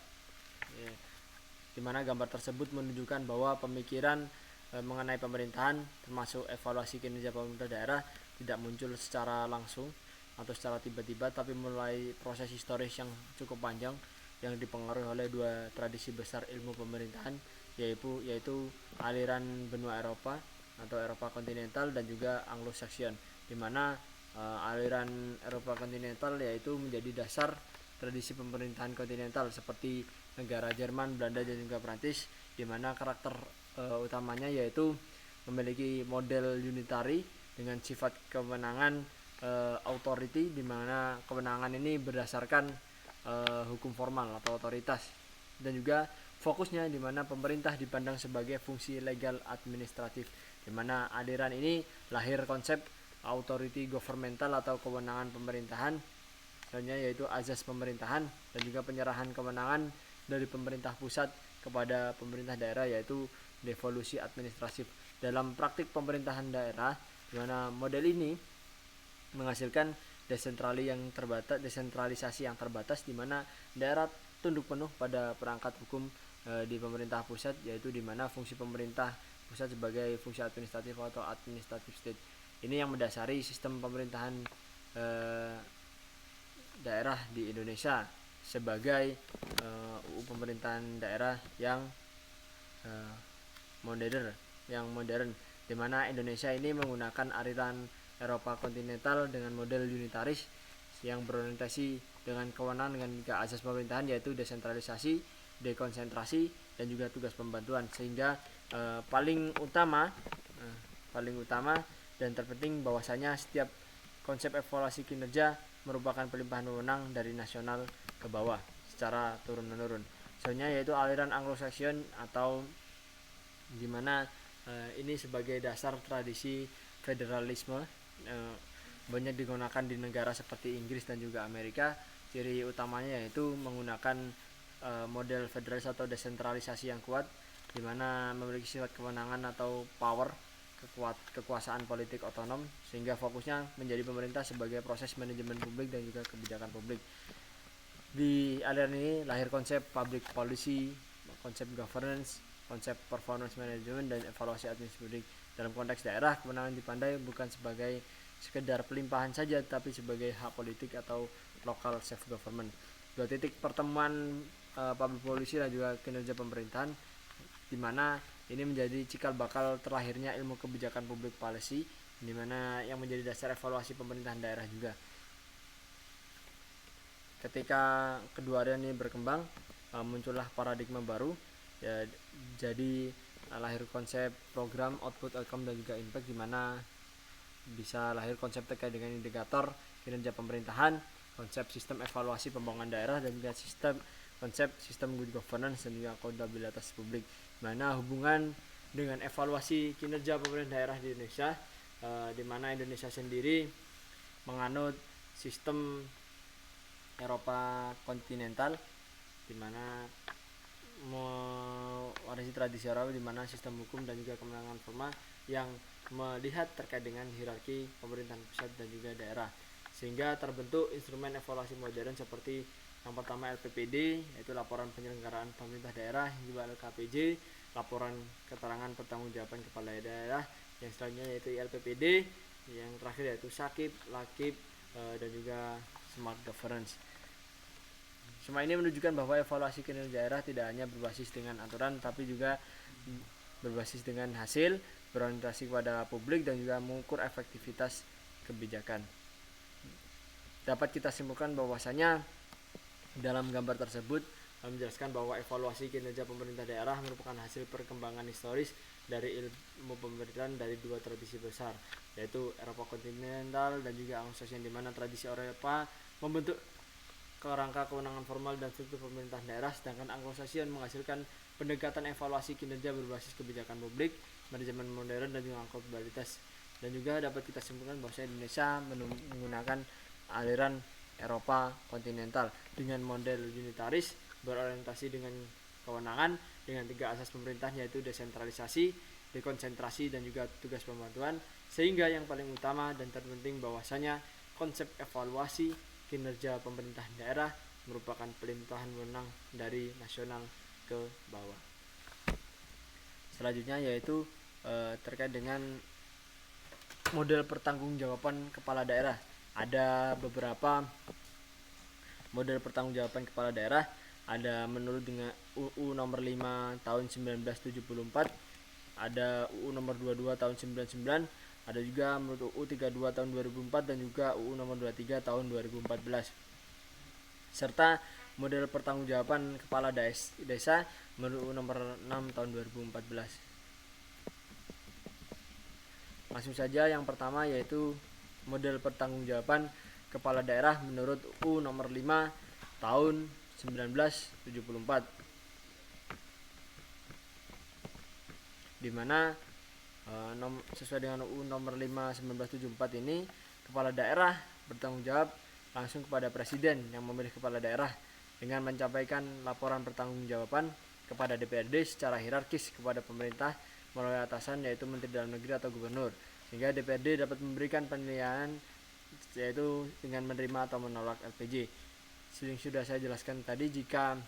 [SPEAKER 1] di mana gambar tersebut menunjukkan bahwa pemikiran mengenai pemerintahan termasuk evaluasi kinerja pemerintah daerah tidak muncul secara langsung atau secara tiba-tiba, tapi mulai proses historis yang cukup panjang yang dipengaruhi oleh dua tradisi besar ilmu pemerintahan, yaitu aliran benua Eropa atau Eropa kontinental dan juga Anglo-Saxon, di mana aliran Eropa kontinental yaitu menjadi dasar tradisi pemerintahan kontinental seperti negara Jerman, Belanda, dan juga Prancis, di mana karakter utamanya yaitu memiliki model unitary dengan sifat kewenangan authority, di mana kewenangan ini berdasarkan hukum formal atau otoritas, dan juga fokusnya di mana pemerintah dipandang sebagai fungsi legal administratif, di mana aliran ini lahir konsep authority governmental atau kewenangan pemerintahan, selanjutnya yaitu azas pemerintahan, dan juga penyerahan kewenangan dari pemerintah pusat kepada pemerintah daerah, yaitu devolusi administratif dalam praktik pemerintahan daerah, di mana model ini menghasilkan desentralisasi yang terbatas, di mana daerah tunduk penuh pada perangkat hukum di pemerintah pusat, yaitu di mana fungsi pemerintah pusat sebagai fungsi administratif atau administrative state. Ini yang mendasari sistem pemerintahan daerah di Indonesia sebagai pemerintahan daerah yang modern, di mana Indonesia ini menggunakan aliran Eropa kontinental dengan model unitaris yang berorientasi dengan kewenangan dengan asas pemerintahan, yaitu desentralisasi, dekonsentrasi, dan juga tugas pembantuan, sehingga paling utama dan terpenting bahwasanya setiap konsep evaluasi kinerja merupakan pelimpahan wewenang dari nasional ke bawah secara turun-menurun. Selanjutnya yaitu aliran Anglo-Saxon, atau di mana ini sebagai dasar tradisi federalisme, banyak digunakan di negara seperti Inggris dan juga Amerika. Ciri utamanya yaitu menggunakan model federalis atau desentralisasi yang kuat, di mana memiliki sifat kewenangan atau power, kekuasaan politik otonom, sehingga fokusnya menjadi pemerintah sebagai proses manajemen publik dan juga kebijakan publik. Di aliran ini lahir konsep public policy, konsep governance, konsep performance management, dan evaluasi administratif. Dalam konteks daerah, kewenangan dipandai bukan sebagai sekedar pelimpahan saja, tapi sebagai hak politik atau local self government. 2 titik pertemuan public policy dan juga kinerja pemerintahan, di mana ini menjadi cikal bakal terlahirnya ilmu kebijakan public policy, di mana yang menjadi dasar evaluasi pemerintahan daerah juga. Ketika kedua area ini berkembang, muncullah paradigma baru, ya, jadi lahir konsep program, output, outcome, dan juga impact, di mana bisa lahir konsep terkait dengan indikator kinerja pemerintahan, konsep sistem evaluasi pembangunan daerah, dan juga konsep sistem good governance dan juga akuntabilitas publik, mana hubungan dengan evaluasi kinerja pemerintah daerah di Indonesia, di mana Indonesia sendiri menganut sistem Eropa kontinental, di mana mewarisi tradisi Eropa, di mana sistem hukum dan juga kewenangan formal yang melihat terkait dengan hierarki pemerintahan pusat dan juga daerah, sehingga terbentuk instrumen evaluasi modern seperti yang pertama LPPD, yaitu laporan penyelenggaraan pemerintah daerah, juga LKPJ, laporan keterangan pertanggungjawaban kepala daerah, yang selanjutnya yaitu LPPD, yang terakhir yaitu SAKIP, LAKIP, dan juga Smart Governance. Semua ini menunjukkan bahwa evaluasi kinerja daerah tidak hanya berbasis dengan aturan, tapi juga berbasis dengan hasil, berorientasi kepada publik, dan juga mengukur efektivitas kebijakan. Dapat kita simpulkan bahwasanya dalam gambar tersebut menjelaskan bahwa evaluasi kinerja pemerintah daerah merupakan hasil perkembangan historis dari ilmu pemerintahan dari 2 tradisi besar, yaitu Eropa kontinental dan juga Anglo-Saxon, di mana tradisi Eropa membentuk kerangka kewenangan formal dan struktur pemerintahan daerah, sedangkan Anglo-Saxon menghasilkan pendekatan evaluasi kinerja berbasis kebijakan publik, manajemen modern, dan juga akuntabilitas. Dan juga dapat kita simpulkan bahwa Indonesia menggunakan aliran Eropa kontinental dengan model unitaris, berorientasi dengan kewenangan dengan 3 asas pemerintahan, yaitu desentralisasi, dekonsentrasi, dan juga tugas pembantuan, sehingga yang paling utama dan terpenting bahwasanya konsep evaluasi kinerja pemerintah daerah merupakan pelimpahan wewenang dari nasional ke bawah. Selanjutnya yaitu terkait dengan model pertanggungjawaban kepala daerah. Ada beberapa model pertanggungjawaban kepala daerah. Ada menurut dengan UU nomor 5 tahun 1974, ada UU nomor 22 tahun 99, ada juga menurut UU 32 tahun 2004, dan juga UU nomor 23 tahun 2014. Serta model pertanggungjawaban kepala desa menurut UU nomor 6 tahun 2014. Langsung saja yang pertama yaitu model pertanggungjawaban kepala daerah menurut UU nomor 5 tahun 1974, di mana sesuai dengan UU nomor 5 1974 ini, kepala daerah bertanggung jawab langsung kepada presiden yang memilih kepala daerah dengan mencapaikan laporan pertanggungjawaban kepada DPRD secara hierarkis kepada pemerintah melalui atasan, yaitu Menteri Dalam Negeri atau Gubernur, sehingga DPRD dapat memberikan penilaian yaitu dengan menerima atau menolak LPJ. Sudah saya jelaskan tadi, jika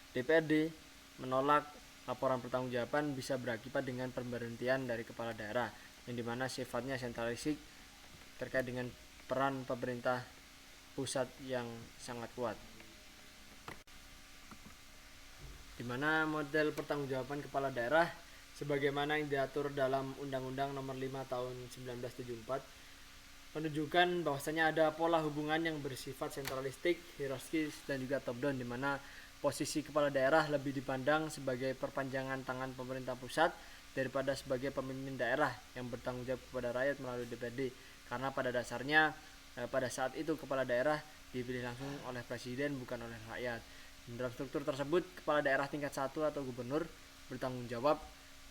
[SPEAKER 1] DPRD menolak laporan pertanggungjawaban bisa berakibat dengan pemberhentian dari kepala daerah, yang dimana sifatnya sentralistik terkait dengan peran pemerintah pusat yang sangat kuat. Di mana model pertanggungjawaban kepala daerah sebagaimana yang diatur dalam Undang-Undang Nomor 5 Tahun 1974 menunjukkan bahwasanya ada pola hubungan yang bersifat sentralistik, hierarkis, dan juga top down, di mana posisi kepala daerah lebih dipandang sebagai perpanjangan tangan pemerintah pusat daripada sebagai pemimpin daerah yang bertanggung jawab kepada rakyat melalui DPRD, karena pada dasarnya pada saat itu kepala daerah dipilih langsung oleh presiden, bukan oleh rakyat. Dalam struktur tersebut, kepala daerah tingkat 1 atau gubernur bertanggung jawab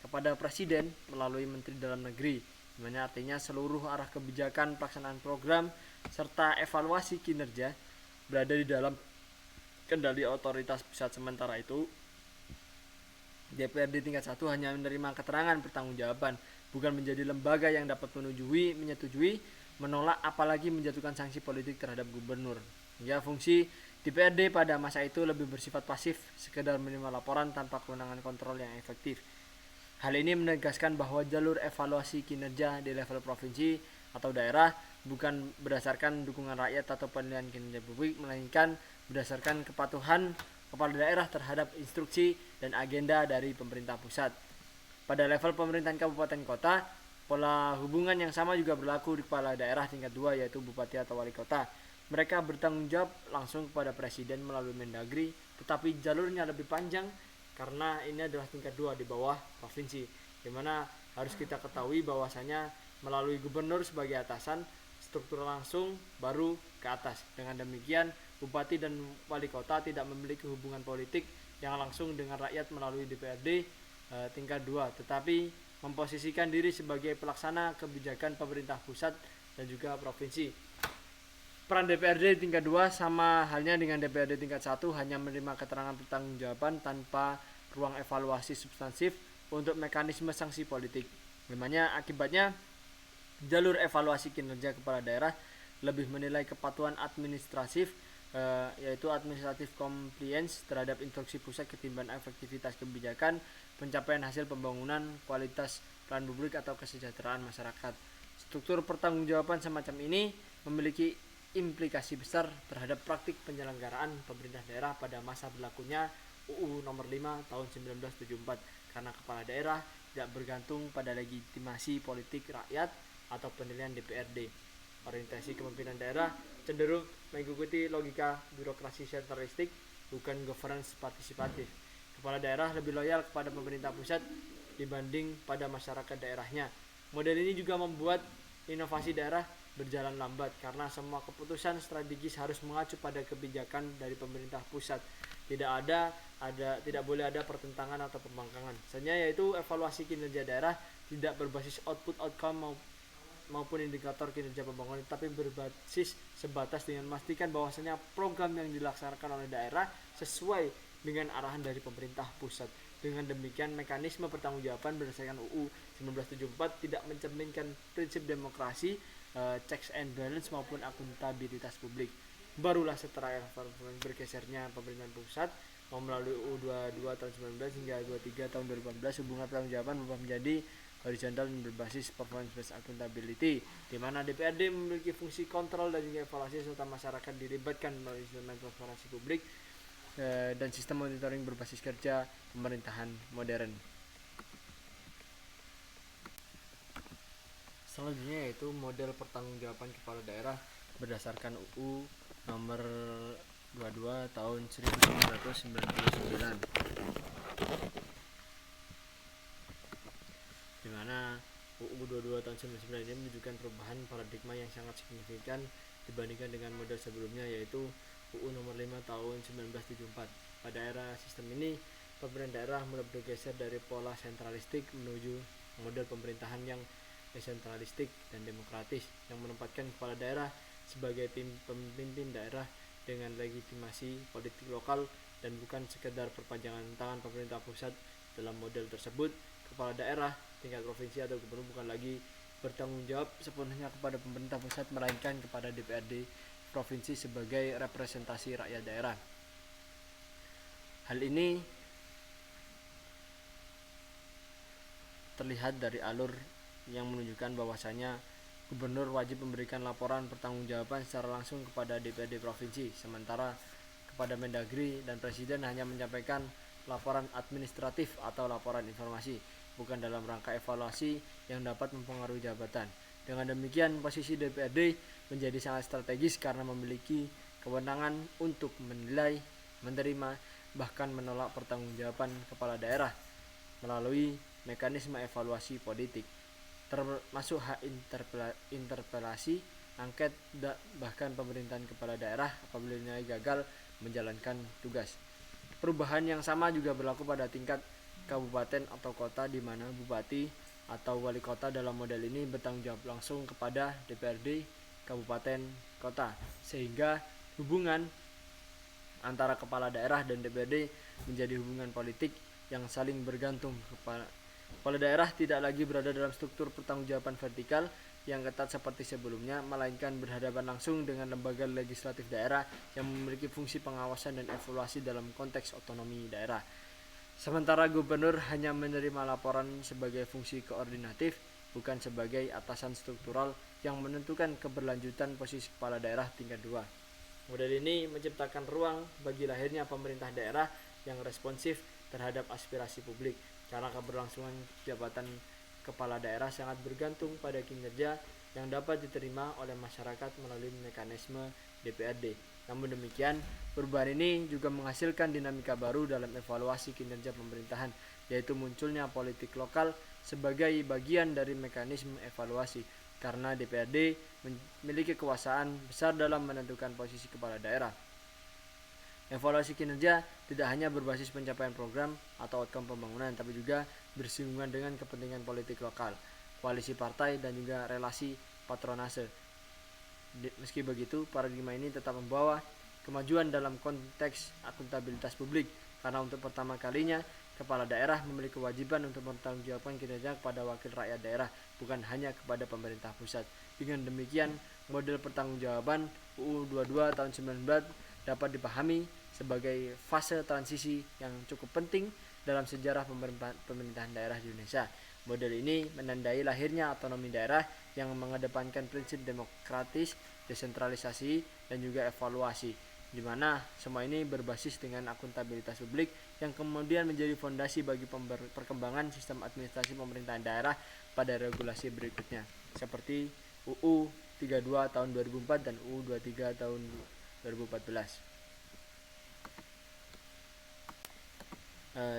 [SPEAKER 1] kepada presiden melalui Menteri Dalam Negeri, dimana artinya seluruh arah kebijakan, pelaksanaan program, serta evaluasi kinerja berada di dalam kendali otoritas pusat. Sementara itu, DPRD tingkat 1 hanya menerima keterangan pertanggungjawaban, bukan menjadi lembaga yang dapat menyetujui, menolak, apalagi menjatuhkan sanksi politik terhadap gubernur. Ya, fungsi DPRD pada masa itu lebih bersifat pasif, sekedar menerima laporan tanpa kewenangan kontrol yang efektif. Hal ini menegaskan bahwa jalur evaluasi kinerja di level provinsi atau daerah bukan berdasarkan dukungan rakyat atau penilaian kinerja publik, melainkan berdasarkan kepatuhan kepala daerah terhadap instruksi dan agenda dari pemerintah pusat. Pada level pemerintahan kabupaten kota, pola hubungan yang sama juga berlaku di kepala daerah tingkat 2, yaitu bupati atau wali kota. Mereka bertanggung jawab langsung kepada presiden melalui Mendagri, tetapi jalurnya lebih panjang karena ini adalah tingkat 2 di bawah provinsi, di mana harus kita ketahui bahwasanya melalui gubernur sebagai atasan, struktur langsung baru ke atas. Dengan demikian, bupati dan wali kota tidak memiliki hubungan politik yang langsung dengan rakyat melalui DPRD tingkat 2, tetapi memposisikan diri sebagai pelaksana kebijakan pemerintah pusat dan juga provinsi. Peran DPRD tingkat 2 sama halnya dengan DPRD tingkat 1, hanya menerima keterangan pertanggungjawaban tanpa ruang evaluasi substansif untuk mekanisme sanksi politik. Akibatnya jalur evaluasi kinerja kepala daerah lebih menilai kepatuhan administratif, yaitu administrative compliance terhadap instruksi pusat ketimbang efektivitas kebijakan, pencapaian hasil pembangunan, kualitas pelayanan publik atau kesejahteraan masyarakat. Struktur pertanggungjawaban semacam ini memiliki implikasi besar terhadap praktik penyelenggaraan pemerintah daerah pada masa berlakunya UU Nomor 5 Tahun 1974, karena kepala daerah tidak bergantung pada legitimasi politik rakyat atau penilaian DPRD. Orientasi kepemimpinan daerah cenderung mengikuti logika birokrasi sentralistik, bukan governance partisipatif. Kepala daerah lebih loyal kepada pemerintah pusat dibanding pada masyarakat daerahnya. Model ini juga membuat inovasi daerah berjalan lambat karena semua keputusan strategis harus mengacu pada kebijakan dari pemerintah pusat. Tidak boleh ada pertentangan atau pembangkangan. Sebenarnya yaitu evaluasi kinerja daerah tidak berbasis output outcome maupun indikator kinerja pembangunan, tapi berbasis sebatas dengan memastikan bahwasanya program yang dilaksanakan oleh daerah sesuai dengan arahan dari pemerintah pusat. Dengan demikian, mekanisme pertanggungjawaban berdasarkan UU 1974 tidak mencerminkan prinsip demokrasi, checks and balance maupun akuntabilitas publik. Barulah setelah bergesernya pemerintahan pusat melalui UU 22 tahun 19 hingga 23 tahun 2014, hubungan pertanggungjawaban berubah menjadi horizontal dan berbasis performance based accountability, di mana DPRD memiliki fungsi kontrol dan juga evaluasi serta masyarakat dilibatkan melalui instrumen transparansi publik dan sistem monitoring berbasis kerja pemerintahan modern. Selanjutnya yaitu model pertanggungjawaban kepala daerah berdasarkan UU Nomor 22 Tahun 1999, di mana UU 22 tahun 1999 ini menunjukkan perubahan paradigma yang sangat signifikan dibandingkan dengan model sebelumnya, yaitu UU Nomor 5 Tahun 1974. Pada era sistem ini, pemerintah daerah mulai bergeser dari pola sentralistik menuju model pemerintahan yang desentralistik dan demokratis, yang menempatkan kepala daerah sebagai pemimpin daerah dengan legitimasi politik lokal dan bukan sekedar perpanjangan tangan pemerintah pusat. Dalam model tersebut, kepala daerah tingkat provinsi atau gubernur bukan lagi bertanggung jawab sepenuhnya kepada pemerintah pusat, melainkan kepada DPRD provinsi sebagai representasi rakyat daerah. Hal ini terlihat dari alur yang menunjukkan bahwasanya gubernur wajib memberikan laporan pertanggungjawaban secara langsung kepada DPRD provinsi, sementara kepada Mendagri dan presiden hanya menyampaikan laporan administratif atau laporan informasi, bukan dalam rangka evaluasi yang dapat mempengaruhi jabatan. Dengan demikian, posisi DPRD menjadi sangat strategis karena memiliki kewenangan untuk menilai, menerima, bahkan menolak pertanggungjawaban kepala daerah melalui mekanisme evaluasi politik, termasuk hak interpelasi, angket, bahkan pemerintahan kepala daerah apabila dinilai gagal menjalankan tugas. Perubahan yang sama juga berlaku pada tingkat kabupaten atau kota, di mana bupati atau wali kota dalam model ini bertanggung jawab langsung kepada DPRD kabupaten kota, sehingga hubungan antara kepala daerah dan DPRD menjadi hubungan politik yang saling bergantung. Kepala daerah tidak lagi berada dalam struktur pertanggungjawaban vertikal yang ketat seperti sebelumnya, melainkan berhadapan langsung dengan lembaga legislatif daerah yang memiliki fungsi pengawasan dan evaluasi dalam konteks otonomi daerah. Sementara gubernur hanya menerima laporan sebagai fungsi koordinatif, bukan sebagai atasan struktural yang menentukan keberlanjutan posisi kepala daerah tingkat 2. Model ini menciptakan ruang bagi lahirnya pemerintah daerah yang responsif terhadap aspirasi publik, karena keberlangsungan jabatan kepala daerah sangat bergantung pada kinerja yang dapat diterima oleh masyarakat melalui mekanisme DPRD. Namun demikian, perubahan ini juga menghasilkan dinamika baru dalam evaluasi kinerja pemerintahan, yaitu munculnya politik lokal sebagai bagian dari mekanisme evaluasi, karena DPRD memiliki kekuasaan besar dalam menentukan posisi kepala daerah. Evaluasi kinerja tidak hanya berbasis pencapaian program atau outcome pembangunan, tapi juga bersinggungan dengan kepentingan politik lokal, koalisi partai, dan juga relasi patronase. Meski begitu, paradigma ini tetap membawa kemajuan dalam konteks akuntabilitas publik, karena untuk pertama kalinya kepala daerah memiliki kewajiban untuk mempertanggungjawabkan kinerja kepada wakil rakyat daerah, bukan hanya kepada pemerintah pusat. Dengan demikian, model pertanggungjawaban UU 22 tahun 19 dapat dipahami sebagai fase transisi yang cukup penting dalam sejarah pemerintahan daerah di Indonesia. Model ini menandai lahirnya otonomi daerah yang mengedepankan prinsip demokratis, desentralisasi, dan juga evaluasi, di mana semua ini berbasis dengan akuntabilitas publik yang kemudian menjadi fondasi bagi perkembangan sistem administrasi pemerintahan daerah pada regulasi berikutnya, seperti UU 32 tahun 2004 dan UU 23 tahun 2014.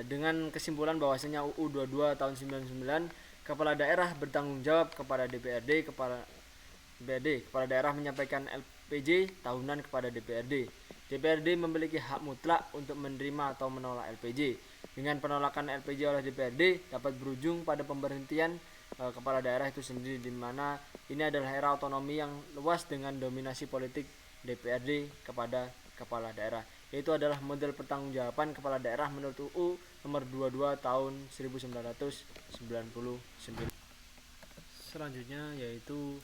[SPEAKER 1] Dengan kesimpulan bahwasanya UU 22 tahun 99, kepala daerah bertanggung jawab kepada DPRD. Kepala daerah menyampaikan LPJ tahunan kepada DPRD. DPRD memiliki hak mutlak untuk menerima atau menolak LPJ. Dengan penolakan LPJ oleh DPRD dapat berujung pada pemberhentian kepala daerah itu sendiri, di mana ini adalah era otonomi yang luas dengan dominasi politik DPRD kepada kepala daerah. Yaitu adalah model pertanggungjawaban kepala daerah menurut UU nomor 22 tahun 1999. Selanjutnya yaitu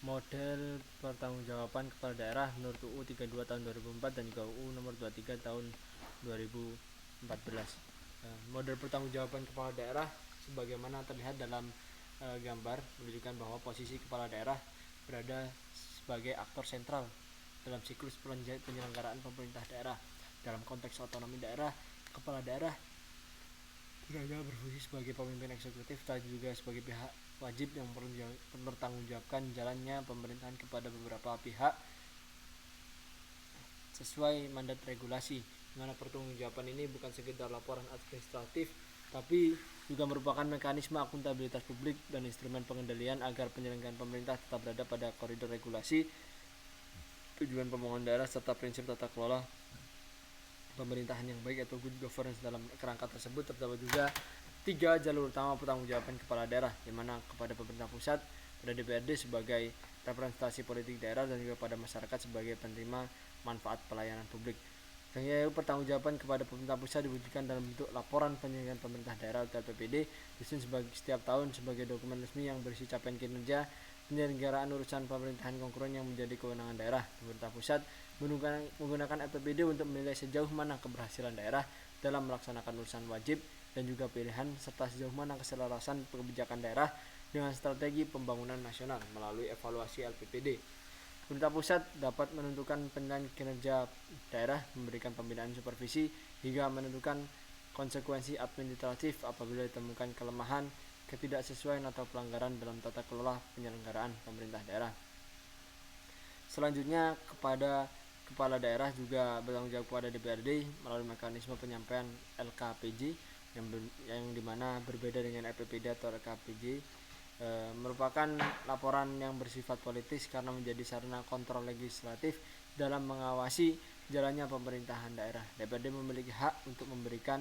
[SPEAKER 1] model pertanggungjawaban kepala daerah menurut UU 32 tahun 2004 dan juga UU nomor 23 tahun 2014. Model pertanggungjawaban kepala daerah sebagaimana terlihat dalam gambar menunjukkan bahwa posisi kepala daerah berada sebagai aktor sentral dalam siklus penyelenggaraan pemerintah daerah. Dalam konteks otonomi daerah, kepala daerah tidak berfungsi sebagai pemimpin eksekutif, tapi juga sebagai pihak wajib yang mempertanggungjawabkan jalannya pemerintahan kepada beberapa pihak sesuai mandat regulasi, di mana pertanggungjawaban ini bukan sekedar laporan administratif, tapi juga merupakan mekanisme akuntabilitas publik dan instrumen pengendalian agar penyelenggaraan pemerintah tetap berada pada koridor regulasi, tujuan pembangunan daerah, serta prinsip tata kelola pemerintahan yang baik atau good governance. Dalam kerangka tersebut terdapat juga 3 jalur utama pertanggungjawaban kepala daerah, di mana kepada pemerintah pusat, pada DPRD sebagai representasi politik daerah, dan juga pada masyarakat sebagai penerima manfaat pelayanan publik. Sehingga pertanggungjawaban kepada pemerintah pusat diwujudkan dalam bentuk laporan penyelenggaraan pemerintah daerah atau LPPD, disusun setiap tahun sebagai dokumen resmi yang berisi capaian kinerja penyelenggaraan urusan pemerintahan konkurren yang menjadi kewenangan daerah. Pemerintah pusat menggunakan LPPD untuk menilai sejauh mana keberhasilan daerah dalam melaksanakan urusan wajib dan juga pilihan, serta sejauh mana keselarasan kebijakan daerah dengan strategi pembangunan nasional melalui evaluasi LPPD. Pemerintah pusat dapat menentukan penilaian kinerja daerah, memberikan pembinaan supervisi, hingga menentukan konsekuensi administratif apabila ditemukan kelemahan, ketidaksesuaian atau pelanggaran dalam tata kelola penyelenggaraan pemerintah daerah. Selanjutnya, kepada kepala daerah juga bertanggung jawab kepada DPRD melalui mekanisme penyampaian LKPJ yang dimana berbeda dengan LPPD atau LKPJ, merupakan laporan yang bersifat politis karena menjadi sarana kontrol legislatif dalam mengawasi jalannya pemerintahan daerah. DPRD memiliki hak untuk memberikan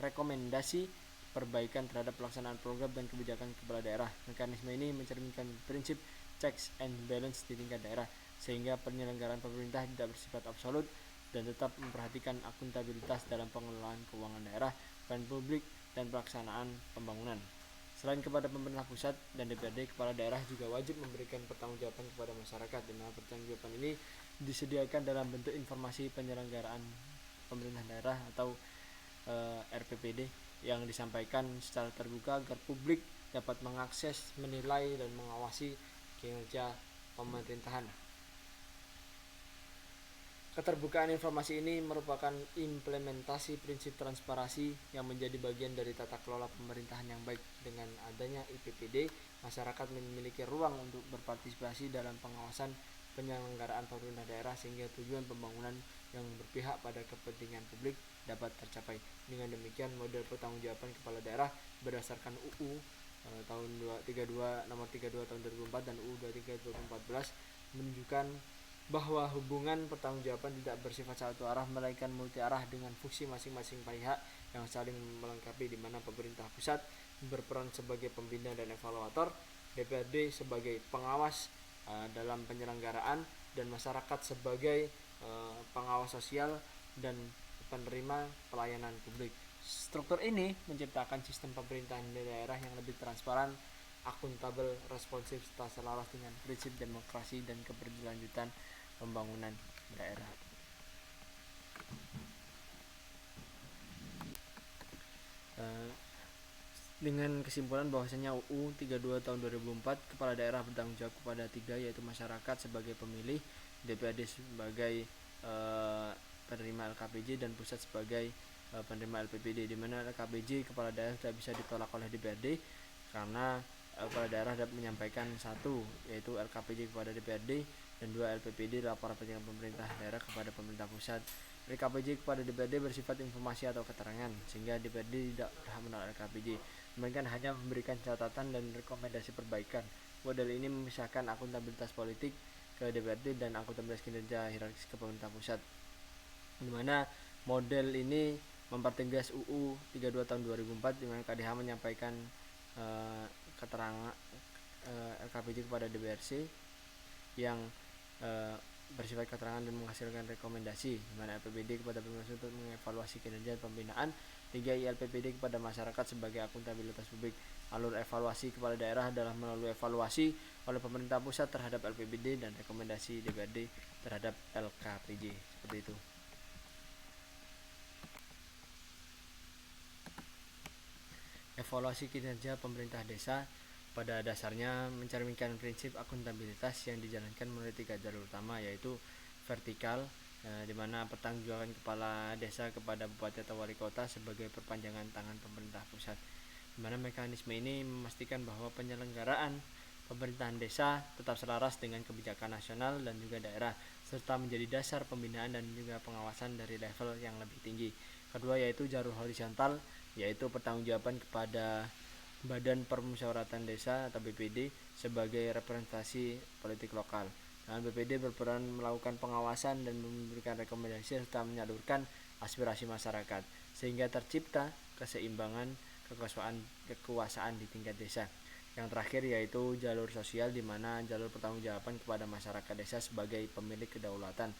[SPEAKER 1] rekomendasi perbaikan terhadap pelaksanaan program dan kebijakan kepala daerah. Mekanisme ini mencerminkan prinsip checks and balance di tingkat daerah, sehingga penyelenggaraan pemerintah tidak bersifat absolut dan tetap memperhatikan akuntabilitas dalam pengelolaan keuangan daerah, peran publik, dan pelaksanaan pembangunan. Selain kepada pemerintah pusat dan DPRD, kepala daerah juga wajib memberikan pertanggungjawaban kepada masyarakat, di mana pertanggungjawaban ini disediakan dalam bentuk informasi penyelenggaraan pemerintah daerah atau RPPD yang disampaikan secara terbuka agar publik dapat mengakses, menilai, dan mengawasi kinerja pemerintahan. Keterbukaan informasi ini merupakan implementasi prinsip transparansi yang menjadi bagian dari tata kelola pemerintahan yang baik. Dengan adanya IPPD, masyarakat memiliki ruang untuk berpartisipasi dalam pengawasan penyelenggaraan pemerintah daerah sehingga tujuan pembangunan yang berpihak pada kepentingan publik dapat tercapai. Dengan demikian, model pertanggungjawaban kepala daerah berdasarkan UU tahun 32 nomor 32 tahun 2004 dan UU 23 2014 menunjukkan bahwa hubungan pertanggungjawaban tidak bersifat satu arah melainkan multi arah dengan fungsi masing-masing pihak yang saling melengkapi, di mana pemerintah pusat berperan sebagai pembina dan evaluator, DPRD sebagai pengawas dalam penyelenggaraan, dan masyarakat sebagai pengawas sosial dan penerima pelayanan publik. Struktur ini menciptakan sistem pemerintahan daerah yang lebih transparan, akuntabel, responsif, serta selaras dengan prinsip demokrasi dan keberlanjutan pembangunan daerah. Dengan kesimpulan bahwasanya UU 32 tahun 2004, kepala daerah bertanggung jawab kepada tiga, yaitu masyarakat sebagai pemilih, DPRD sebagai penerima LKPJ, dan pusat sebagai penerima LPPD, di mana LKPJ kepala daerah tidak bisa ditolak oleh DPRD karena kepala daerah dapat menyampaikan satu, yaitu LKPJ kepada DPRD, dan dua, LPPD laporan penjagaan pemerintah daerah kepada pemerintah pusat. LKPJ kepada DPRD bersifat informasi atau keterangan, sehingga DPRD tidak berhak menolak LKPJ, melainkan hanya memberikan catatan dan rekomendasi perbaikan. Model ini memisahkan akuntabilitas politik ke DPRD dan akuntabilitas kinerja hierarkis ke pemerintah pusat, di mana model ini mempertegas UU 32 tahun 2004, di mana KDH menyampaikan keterangan LKPJ kepada DPRC yang bersifat keterangan dan menghasilkan rekomendasi, di mana LPPD kepada pemerintah untuk mengevaluasi kinerja pembinaan. 3. LPPD kepada masyarakat sebagai akuntabilitas publik. Alur evaluasi kepala daerah adalah melalui evaluasi oleh pemerintah pusat terhadap LPPD dan rekomendasi DPRD terhadap LKPJ. Seperti itu. Evaluasi kinerja pemerintah desa pada dasarnya mencerminkan prinsip akuntabilitas yang dijalankan melalui 3 jalur utama, yaitu vertikal, di mana pertanggungjawaban kepala desa kepada bupati atau wali kota sebagai perpanjangan tangan pemerintah pusat, di mana mekanisme ini memastikan bahwa penyelenggaraan pemerintahan desa tetap selaras dengan kebijakan nasional dan juga daerah, serta menjadi dasar pembinaan dan juga pengawasan dari level yang lebih tinggi. Kedua, yaitu jalur horizontal, yaitu pertanggungjawaban kepada Badan Permusyawaratan Desa atau BPD sebagai representasi politik lokal. Dan BPD berperan melakukan pengawasan dan memberikan rekomendasi serta menyalurkan aspirasi masyarakat, sehingga tercipta keseimbangan kekuasaan di tingkat desa. Yang terakhir yaitu jalur sosial, di mana jalur pertanggungjawaban kepada masyarakat desa sebagai pemilik kedaulatan.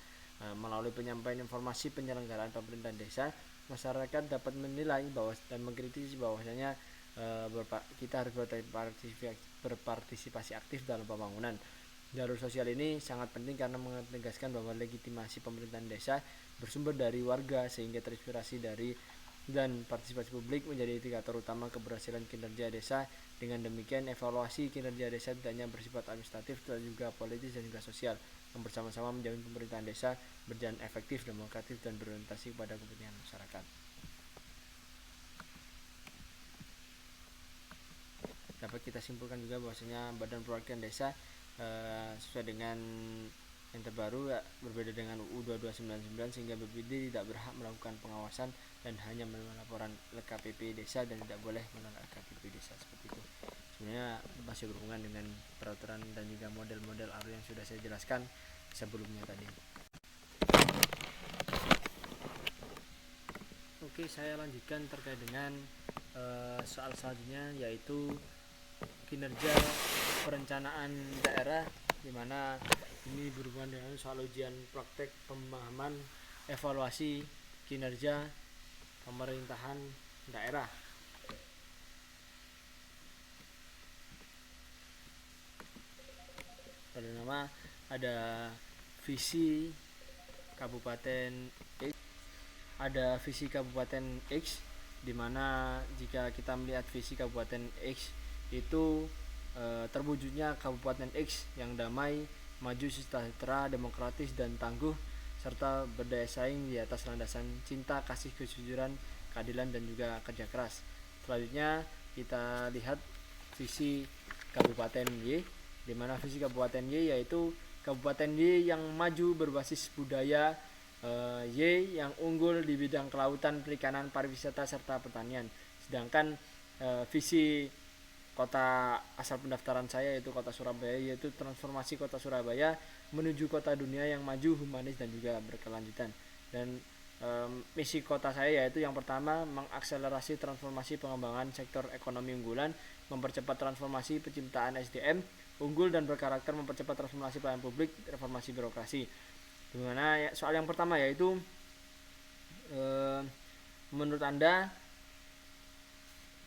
[SPEAKER 1] Melalui penyampaian informasi penyelenggaraan pemerintahan desa, masyarakat dapat menilai dan mengkritisi bahwasanya kita harus berpartisipasi aktif dalam pembangunan. Jalur sosial ini sangat penting karena menegaskan bahwa legitimasi pemerintahan desa bersumber dari warga, sehingga terinspirasi dari dan partisipasi publik menjadi indikator utama keberhasilan kinerja desa. Dengan demikian, evaluasi kinerja desa tidak hanya bersifat administratif, tetapi juga politis dan juga sosial, yang bersama-sama menjamin pemerintahan desa berjalan efektif, demokratis, dan berorientasi pada kepentingan masyarakat. Dapat kita simpulkan juga bahwasanya Badan Perwakilan Desa sesuai dengan yang terbaru berbeda dengan UU 2299, sehingga BPD tidak berhak melakukan pengawasan dan hanya menerima laporan LKPP desa dan tidak boleh menolak LKPP desa. Seperti itu. Sebenarnya masih berhubungan dengan peraturan dan juga model-model alur yang sudah saya jelaskan sebelumnya tadi. Oke, saya lanjutkan terkait dengan soal selanjutnya, yaitu kinerja perencanaan daerah, di mana ini berhubungan dengan soal ujian praktek pemahaman evaluasi kinerja pemerintahan daerah. Pada nama ada visi Kabupaten X, ada visi Kabupaten X dimana jika kita melihat visi Kabupaten X itu terwujudnya Kabupaten X yang damai, maju, sejahtera, demokratis dan tangguh, serta berdaya saing di atas landasan cinta, kasih, kejujuran, keadilan dan juga kerja keras. Selanjutnya kita lihat visi Kabupaten Y, di mana visi Kabupaten Y yaitu Kabupaten Y yang maju berbasis budaya, Y yang unggul di bidang kelautan, perikanan, pariwisata serta pertanian. Sedangkan visi kota asal pendaftaran saya yaitu kota Surabaya, yaitu transformasi kota Surabaya menuju kota dunia yang maju, humanis dan juga berkelanjutan. Dan misi kota saya yaitu yang pertama, mengakselerasi transformasi pengembangan sektor ekonomi unggulan, mempercepat transformasi penciptaan SDM unggul dan berkarakter, mempercepat transformasi pelayanan publik, reformasi birokrasi. Dimana soal yang pertama yaitu menurut Anda,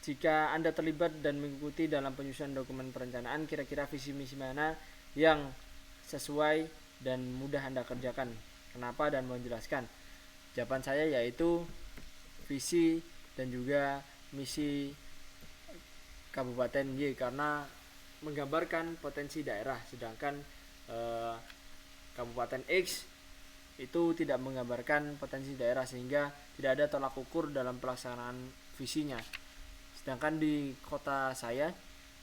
[SPEAKER 1] jika Anda terlibat dan mengikuti dalam penyusunan dokumen perencanaan, kira-kira visi misi mana yang sesuai dan mudah Anda kerjakan? Kenapa dan mau menjelaskan? Jawaban saya yaitu visi dan juga misi Kabupaten Y, karena menggambarkan potensi daerah, sedangkan Kabupaten X itu tidak menggambarkan potensi daerah, sehingga tidak ada tolak ukur dalam pelaksanaan visinya. Sedangkan di kota saya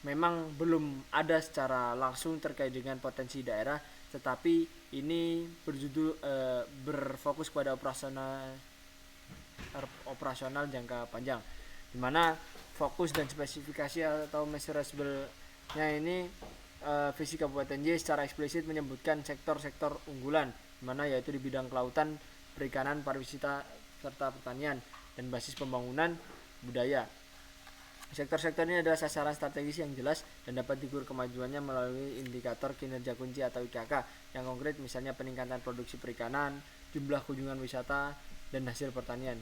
[SPEAKER 1] memang belum ada secara langsung terkait dengan potensi daerah, tetapi ini berfokus pada operasional jangka panjang, di mana fokus dan spesifikasi atau measurable-nya ini visi Kabupaten Y secara eksplisit menyebutkan sektor-sektor unggulan, di mana yaitu di bidang kelautan, perikanan, pariwisata serta pertanian, dan basis pembangunan budaya. Sektor-sektor ini adalah sasaran strategis yang jelas dan dapat diukur kemajuannya melalui indikator kinerja kunci atau IKK yang konkret, misalnya peningkatan produksi perikanan, jumlah kunjungan wisata, dan hasil pertanian.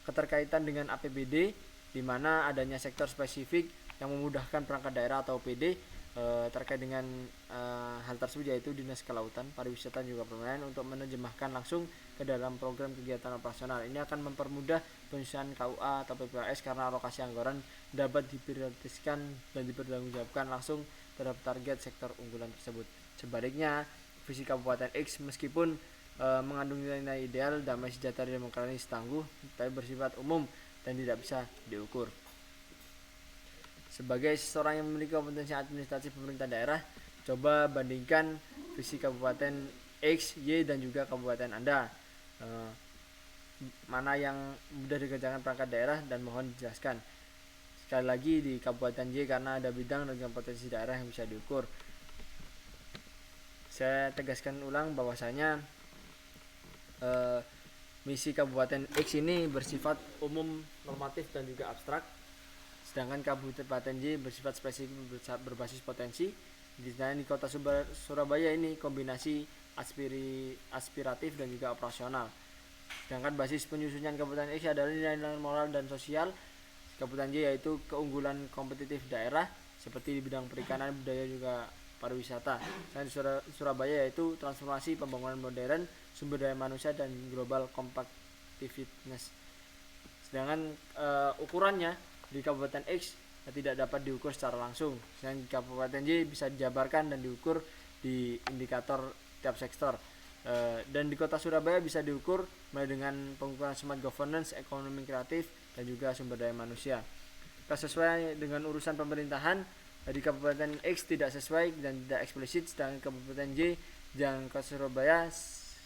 [SPEAKER 1] Keterkaitan dengan APBD, di mana adanya sektor spesifik yang memudahkan perangkat daerah atau PD terkait dengan hal tersebut, yaitu Dinas Kelautan, Pariwisata dan juga Pertanian, untuk menerjemahkan langsung ke dalam program kegiatan operasional. Ini akan mempermudah penyusunan KUA atau PPAS karena alokasi anggaran dapat diprioritaskan dan dipertanggungjawabkan langsung terhadap target sektor unggulan tersebut. Sebaliknya, visi Kabupaten X meskipun mengandung nilai ideal, damai, sejahtera, demokratis, tangguh, tapi bersifat umum dan tidak bisa diukur. Sebagai seseorang yang memiliki kompetensi administratif pemerintah daerah, coba bandingkan visi Kabupaten X, Y, dan juga kabupaten Anda. Mana yang mudah dikerjakan perangkat daerah, dan mohon dijelaskan. Sekali lagi di Kabupaten Y karena ada bidang dengan potensi daerah yang bisa diukur. Saya tegaskan ulang bahwasanya misi Kabupaten X ini bersifat umum, normatif, dan juga abstrak. Sedangkan Kabupaten Y bersifat spesifik, berbasis potensi. Di kota Surabaya ini kombinasi aspiratif dan juga operasional. Sedangkan basis penyusunan Kabupaten X adalah nilai-nilai moral dan sosial. Kabupaten Y yaitu keunggulan kompetitif daerah seperti di bidang perikanan, budaya, juga pariwisata. Sedangkan Surabaya yaitu transformasi pembangunan modern, sumber daya manusia, dan global competitiveness. Sedangkan ukurannya di Kabupaten X tidak dapat diukur secara langsung. Sedangkan Kabupaten Y bisa dijabarkan dan diukur di indikator tiap sektor. Dan di kota Surabaya bisa diukur mulai dengan pengukuran smart governance, ekonomi kreatif, dan juga sumber daya manusia. Sesuai dengan urusan pemerintahan, di Kabupaten X tidak sesuai dan tidak eksplisit, sedangkan Kabupaten Y dan kota Surabaya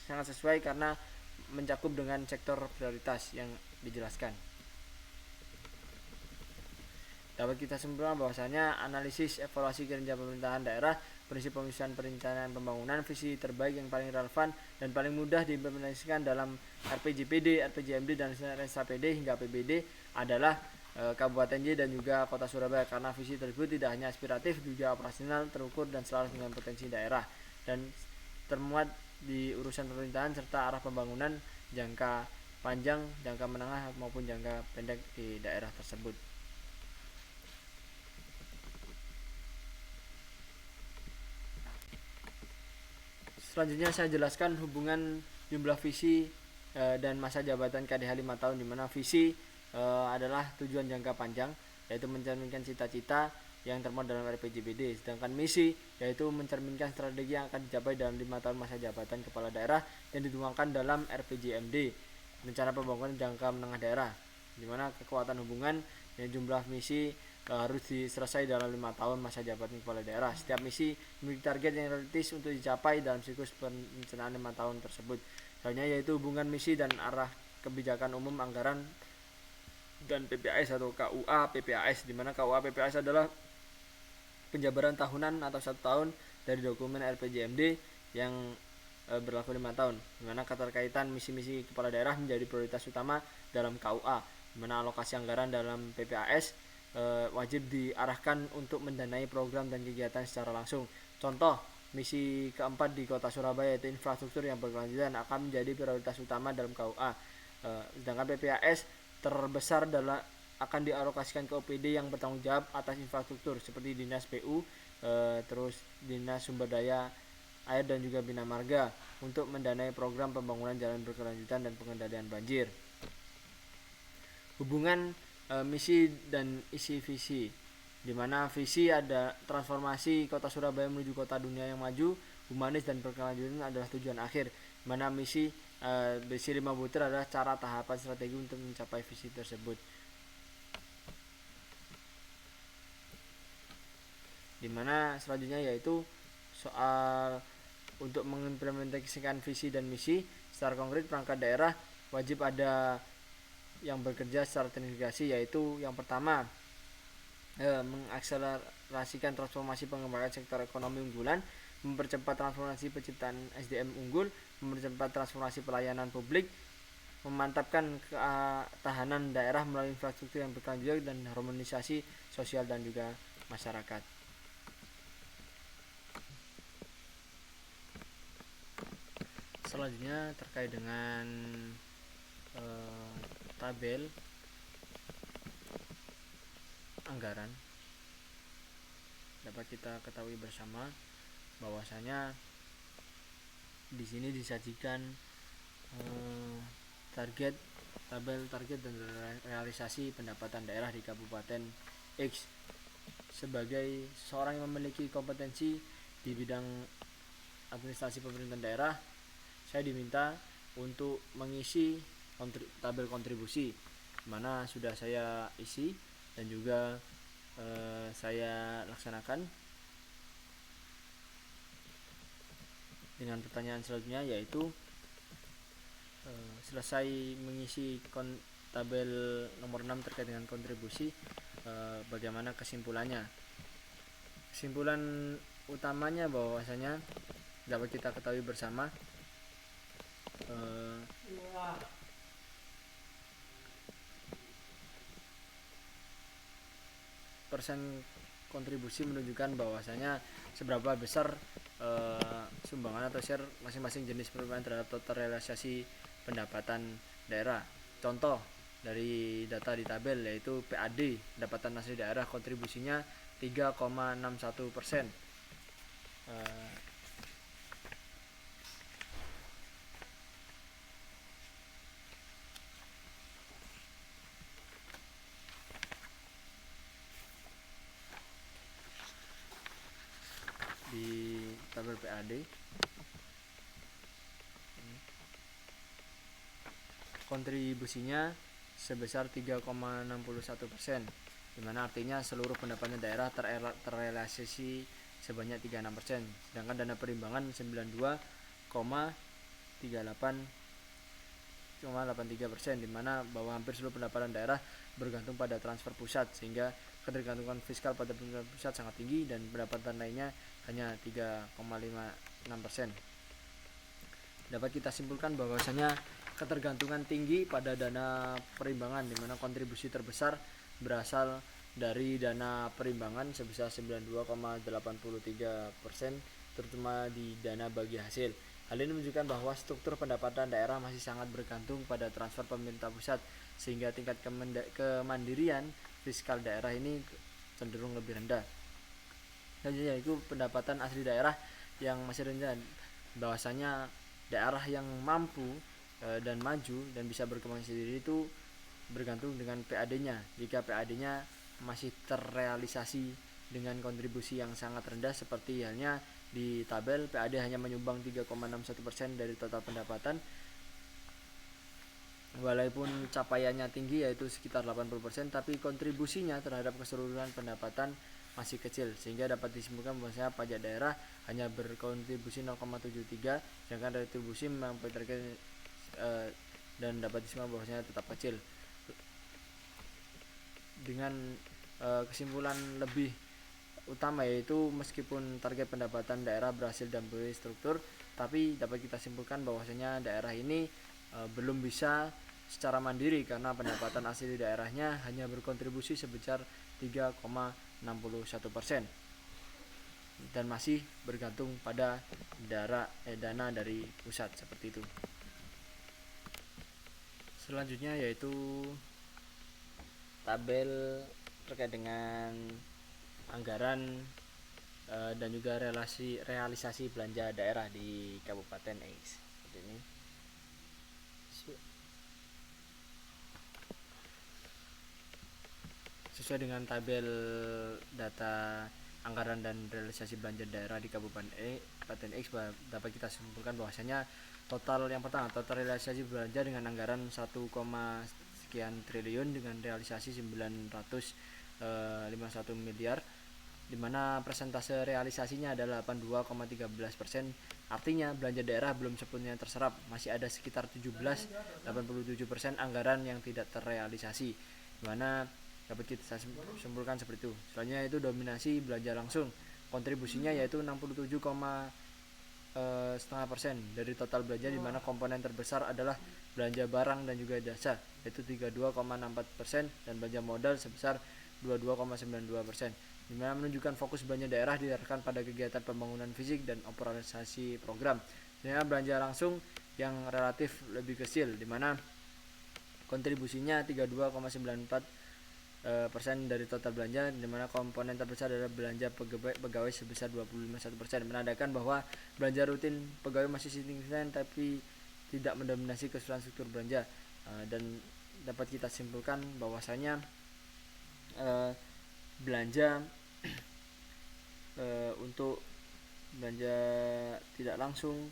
[SPEAKER 1] sangat sesuai karena mencakup dengan sektor prioritas yang dijelaskan. Dapat kita simpulkan bahwasanya analisis evaluasi kinerja pemerintahan daerah, prinsip penyusunan perencanaan pembangunan, visi terbaik yang paling relevan dan paling mudah diimplementasikan dalam RPJPD, RPJMD, dan RSAPD hingga APBD adalah Kabupaten Y dan juga kota Surabaya, karena visi tersebut tidak hanya aspiratif, juga operasional, terukur, dan selaras dengan potensi daerah, dan termuat di urusan pemerintahan serta arah pembangunan jangka panjang, jangka menengah, maupun jangka pendek di daerah tersebut. Selanjutnya saya jelaskan hubungan jumlah visi dan masa jabatan KDH 5 tahun, di mana visi adalah tujuan jangka panjang, yaitu mencerminkan cita-cita yang termuat dalam RPJMD. Sedangkan misi yaitu mencerminkan strategi yang akan dicapai dalam 5 tahun masa jabatan kepala daerah yang dituangkan dalam RPJMD, rencana pembangunan jangka menengah daerah, di mana kekuatan hubungan dan jumlah misi harus diselesai dalam 5 tahun masa jabatan kepala daerah. Setiap misi memiliki target yang realistis untuk dicapai dalam siklus perencanaan 5 tahun tersebut. Selanjutnya yaitu hubungan misi dan arah kebijakan umum, anggaran, dan PPAS atau KUA PPAS, di mana KUA PPAS adalah penjabaran tahunan atau 1 tahun dari dokumen RPJMD yang berlaku 5 tahun, di mana keterkaitan misi-misi kepala daerah menjadi prioritas utama dalam KUA, di mana alokasi anggaran dalam PPAS wajib diarahkan untuk mendanai program dan kegiatan secara langsung. Contoh, misi keempat di Kota Surabaya yaitu infrastruktur yang berkelanjutan akan menjadi prioritas utama dalam KUA. Sedangkan PPAS terbesar akan dialokasikan ke OPD yang bertanggung jawab atas infrastruktur seperti Dinas PU, terus Dinas Sumber Daya Air dan juga Bina Marga untuk mendanai program pembangunan jalan berkelanjutan dan pengendalian banjir. Hubungan misi dan isi visi, di mana visi ada transformasi Kota Surabaya menuju kota dunia yang maju, humanis dan berkelanjutan adalah tujuan akhir, di mana misi visi 5 butir adalah cara tahapan strategi untuk mencapai visi tersebut. Dimana selanjutnya yaitu soal untuk mengimplementasikan visi dan misi secara konkret, perangkat daerah wajib ada yang bekerja secara terintegrasi, yaitu yang pertama mengakselerasikan transformasi pengembangan sektor ekonomi unggulan, mempercepat transformasi penciptaan SDM unggul, mempercepat transformasi pelayanan publik, memantapkan ketahanan daerah melalui infrastruktur yang berkelanjutan dan harmonisasi sosial dan juga masyarakat. Selanjutnya terkait dengan tabel anggaran, dapat kita ketahui bersama bahwasanya di sini disajikan tabel target dan realisasi pendapatan daerah di Kabupaten X. Sebagai seorang yang memiliki kompetensi di bidang administrasi pemerintahan daerah, saya diminta untuk mengisi tabel kontribusi, mana sudah saya isi dan juga saya laksanakan dengan pertanyaan selanjutnya, yaitu selesai mengisi tabel nomor 6 terkait dengan kontribusi, bagaimana kesimpulannya. Kesimpulan utamanya bahwasanya dapat kita ketahui bersama persen kontribusi menunjukkan bahwasanya seberapa besar sumbangan atau share masing-masing jenis penerimaan terhadap total realisasi pendapatan daerah. Contoh dari data di tabel yaitu PAD, pendapatan asli daerah, kontribusinya 3,61%. Di tabel PAD kontribusinya sebesar 3,61%, di mana artinya seluruh pendapatan daerah terrealisasi sebanyak 36%, sedangkan dana perimbangan 92,83%, di mana bahwa hampir seluruh pendapatan daerah bergantung pada transfer pusat, sehingga ketergantungan fiskal pada pendapatan pusat sangat tinggi dan pendapatan lainnya hanya 3,56%. Dapat kita simpulkan bahwasanya ketergantungan tinggi pada dana perimbangan, di mana kontribusi terbesar berasal dari dana perimbangan sebesar 92,83%, terutama di dana bagi hasil. Hal ini menunjukkan bahwa struktur pendapatan daerah masih sangat bergantung pada transfer pemerintah pusat, sehingga tingkat kemandirian fiskal daerah ini cenderung lebih rendah. Selanjutnya yaitu pendapatan asli daerah yang masih rendah, bahwasanya daerah yang mampu dan maju dan bisa berkembang sendiri itu bergantung dengan PAD-nya. Jika PAD-nya masih terrealisasi dengan kontribusi yang sangat rendah seperti halnya di tabel, PAD hanya menyumbang 3,61% dari total pendapatan, walaupun capaiannya tinggi yaitu sekitar 80%, tapi kontribusinya terhadap keseluruhan pendapatan masih kecil, sehingga dapat disimpulkan bahwasanya pajak daerah hanya berkontribusi 0,73, sedangkan retribusi memang dan dapat disimpulkan bahwasanya tetap kecil. Dengan kesimpulan lebih utama yaitu meskipun target pendapatan daerah berhasil dan struktur, tapi dapat kita simpulkan bahwasanya daerah ini belum bisa secara mandiri karena pendapatan asli daerahnya hanya berkontribusi sebesar 3,61% dan masih bergantung pada dana dari pusat seperti itu. Selanjutnya yaitu tabel terkait dengan anggaran dan juga realisasi belanja daerah di Kabupaten X. Seperti ini. Sesuai dengan tabel data anggaran dan realisasi belanja daerah di Kabupaten X, dapat kita simpulkan bahwasanya total realisasi belanja dengan anggaran 1, sekian triliun dengan realisasi 951 miliar, di mana persentase realisasinya adalah 82,13%. Artinya belanja daerah belum sepenuhnya terserap, masih ada sekitar 87% anggaran yang tidak terrealisasi, di mana dapat kita simpulkan seperti itu. Selanjutnya itu dominasi belanja langsung, kontribusinya yaitu 67,5% dari total belanja, di mana komponen terbesar adalah belanja barang dan juga jasa yaitu 32,64% dan belanja modal sebesar 22,92%, di mana menunjukkan fokus belanja daerah diarahkan pada kegiatan pembangunan fisik dan operasi program. Sehingga belanja langsung yang relatif lebih kecil, di mana kontribusinya 32,94% dari total belanja, di mana komponen terbesar adalah belanja pegawai sebesar 25,1%, menandakan bahwa belanja rutin pegawai masih signifikan tapi tidak mendominasi keseluruhan struktur belanja. Dan dapat kita simpulkan bahwasanya belanja untuk belanja tidak langsung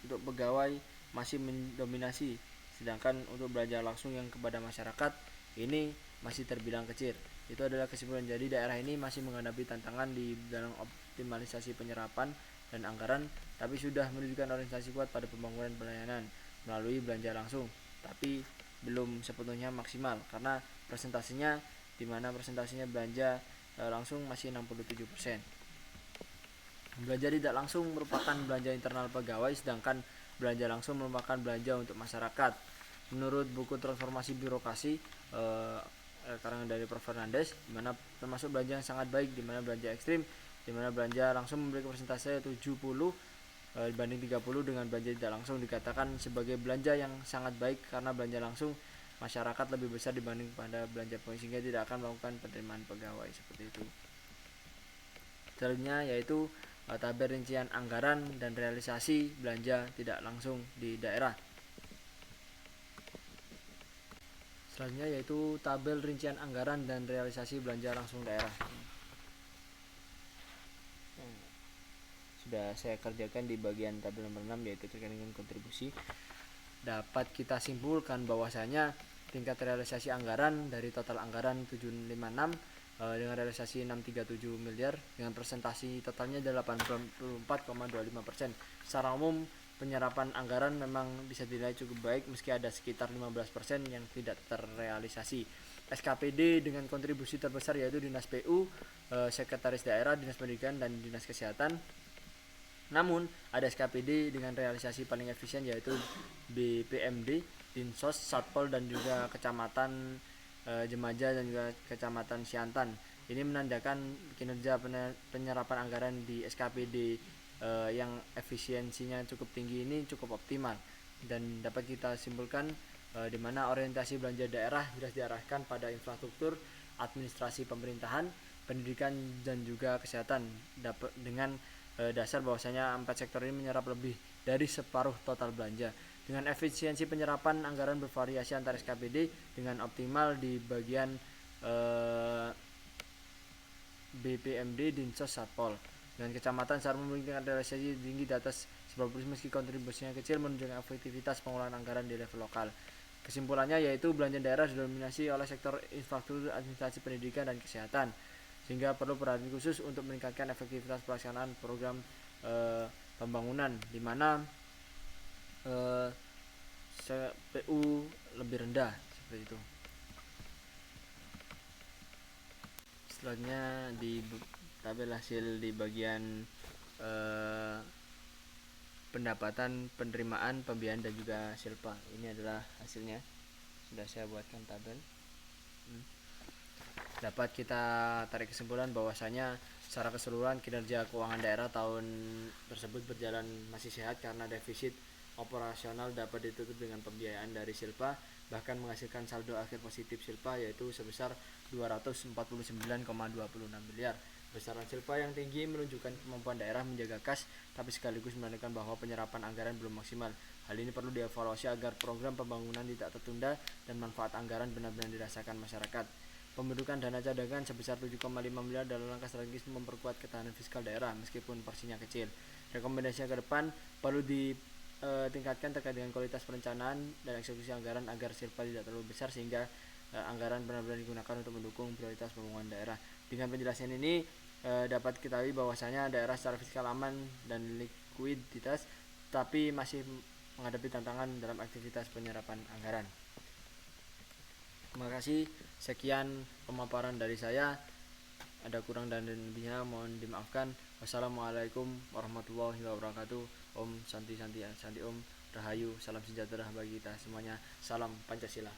[SPEAKER 1] untuk pegawai masih mendominasi, sedangkan untuk belanja langsung yang kepada masyarakat ini masih terbilang kecil. Itu adalah kesimpulan. Jadi daerah ini masih menghadapi tantangan di dalam optimalisasi penyerapan dan anggaran, tapi sudah menunjukkan orientasi kuat pada pembangunan pelayanan melalui belanja langsung, tapi belum sepenuhnya maksimal karena presentasinya, di mana presentasinya belanja langsung masih 67%. Belanja tidak langsung merupakan belanja internal pegawai, sedangkan belanja langsung merupakan belanja untuk masyarakat. Menurut buku Transformasi Birokrasi karangan dari Prof. Fernandes, di mana termasuk belanja yang sangat baik, di mana belanja ekstrim, di mana belanja langsung memiliki persentase 70 dibanding 30, dengan belanja tidak langsung dikatakan sebagai belanja yang sangat baik karena belanja langsung masyarakat lebih besar dibanding pada belanja pegawai, sehingga tidak akan melakukan penerimaan pegawai seperti itu. Selanjutnya yaitu tabel rincian anggaran dan realisasi belanja tidak langsung di daerah. Selanjutnya yaitu tabel rincian anggaran dan realisasi belanja langsung daerah. Sudah saya kerjakan di bagian tabel nomor 6 yaitu terkait dengan kontribusi. Dapat kita simpulkan bahwasanya tingkat realisasi anggaran dari total anggaran 756 dengan realisasi 637 miliar dengan presentasi totalnya 84,25%. Secara umum penyerapan anggaran memang bisa dinilai cukup baik meski ada sekitar 15% yang tidak terrealisasi. SKPD dengan kontribusi terbesar yaitu Dinas PU, Sekretaris Daerah, Dinas Pendidikan, dan Dinas Kesehatan. Namun ada SKPD dengan realisasi paling efisien yaitu BPMD, Dinsos, Satpol, dan juga Kecamatan Jemaja dan juga Kecamatan Siantan. Ini menandakan kinerja penyerapan anggaran di SKPD yang efisiensinya cukup tinggi ini cukup optimal, dan dapat kita simpulkan di mana orientasi belanja daerah jelas diarahkan pada infrastruktur, administrasi pemerintahan, pendidikan, dan juga kesehatan, dengan dasar bahwasanya 4 sektor ini menyerap lebih dari separuh total belanja. Dengan efisiensi penyerapan anggaran bervariasi antar SKPD dengan optimal di bagian BPMD Dinsos Satpol. Dengan kecamatan saat memiliki tingkat realisasi tinggi di atas 90% meski kontribusinya kecil menunjukkan efektivitas pengelolaan anggaran di level lokal. Kesimpulannya yaitu belanja daerah didominasi oleh sektor infrastruktur, administrasi, pendidikan, dan kesehatan, sehingga perlu perhatian khusus untuk meningkatkan efektivitas pelaksanaan program pembangunan, di mana PU lebih rendah seperti itu. Selanjutnya di tabel hasil di bagian pendapatan, penerimaan, pembiayaan, dan juga silpa. Ini adalah hasilnya, sudah saya buatkan tabel. Dapat kita tarik kesimpulan bahwasanya secara keseluruhan kinerja keuangan daerah tahun tersebut berjalan masih sehat karena defisit operasional dapat ditutup dengan pembiayaan dari silpa, bahkan menghasilkan saldo akhir positif silpa yaitu sebesar 249,26 miliar. Besaran silpa yang tinggi menunjukkan kemampuan daerah menjaga kas, tapi sekaligus menandakan bahwa penyerapan anggaran belum maksimal. Hal ini perlu dievaluasi agar program pembangunan tidak tertunda dan manfaat anggaran benar-benar dirasakan masyarakat. Pembentukan dana cadangan sebesar 7,5 miliar dalam langkah strategis memperkuat ketahanan fiskal daerah meskipun porsinya kecil. Rekomendasinya ke depan perlu ditingkatkan terkait dengan kualitas perencanaan dan eksekusi anggaran agar silpa tidak terlalu besar sehingga anggaran benar-benar digunakan untuk mendukung prioritas pembangunan daerah. Dengan penjelasan ini dapat diketahui bahwasanya daerah secara fiskal aman dan likuiditas, tapi masih menghadapi tantangan dalam aktivitas penyerapan anggaran. Terima kasih, sekian pemaparan dari saya. Ada kurang dan lebihnya mohon dimaafkan. Wassalamualaikum warahmatullahi wabarakatuh. Om Santi Santi Santi Om Rahayu, salam sejahtera bagi kita semuanya. Salam Pancasila.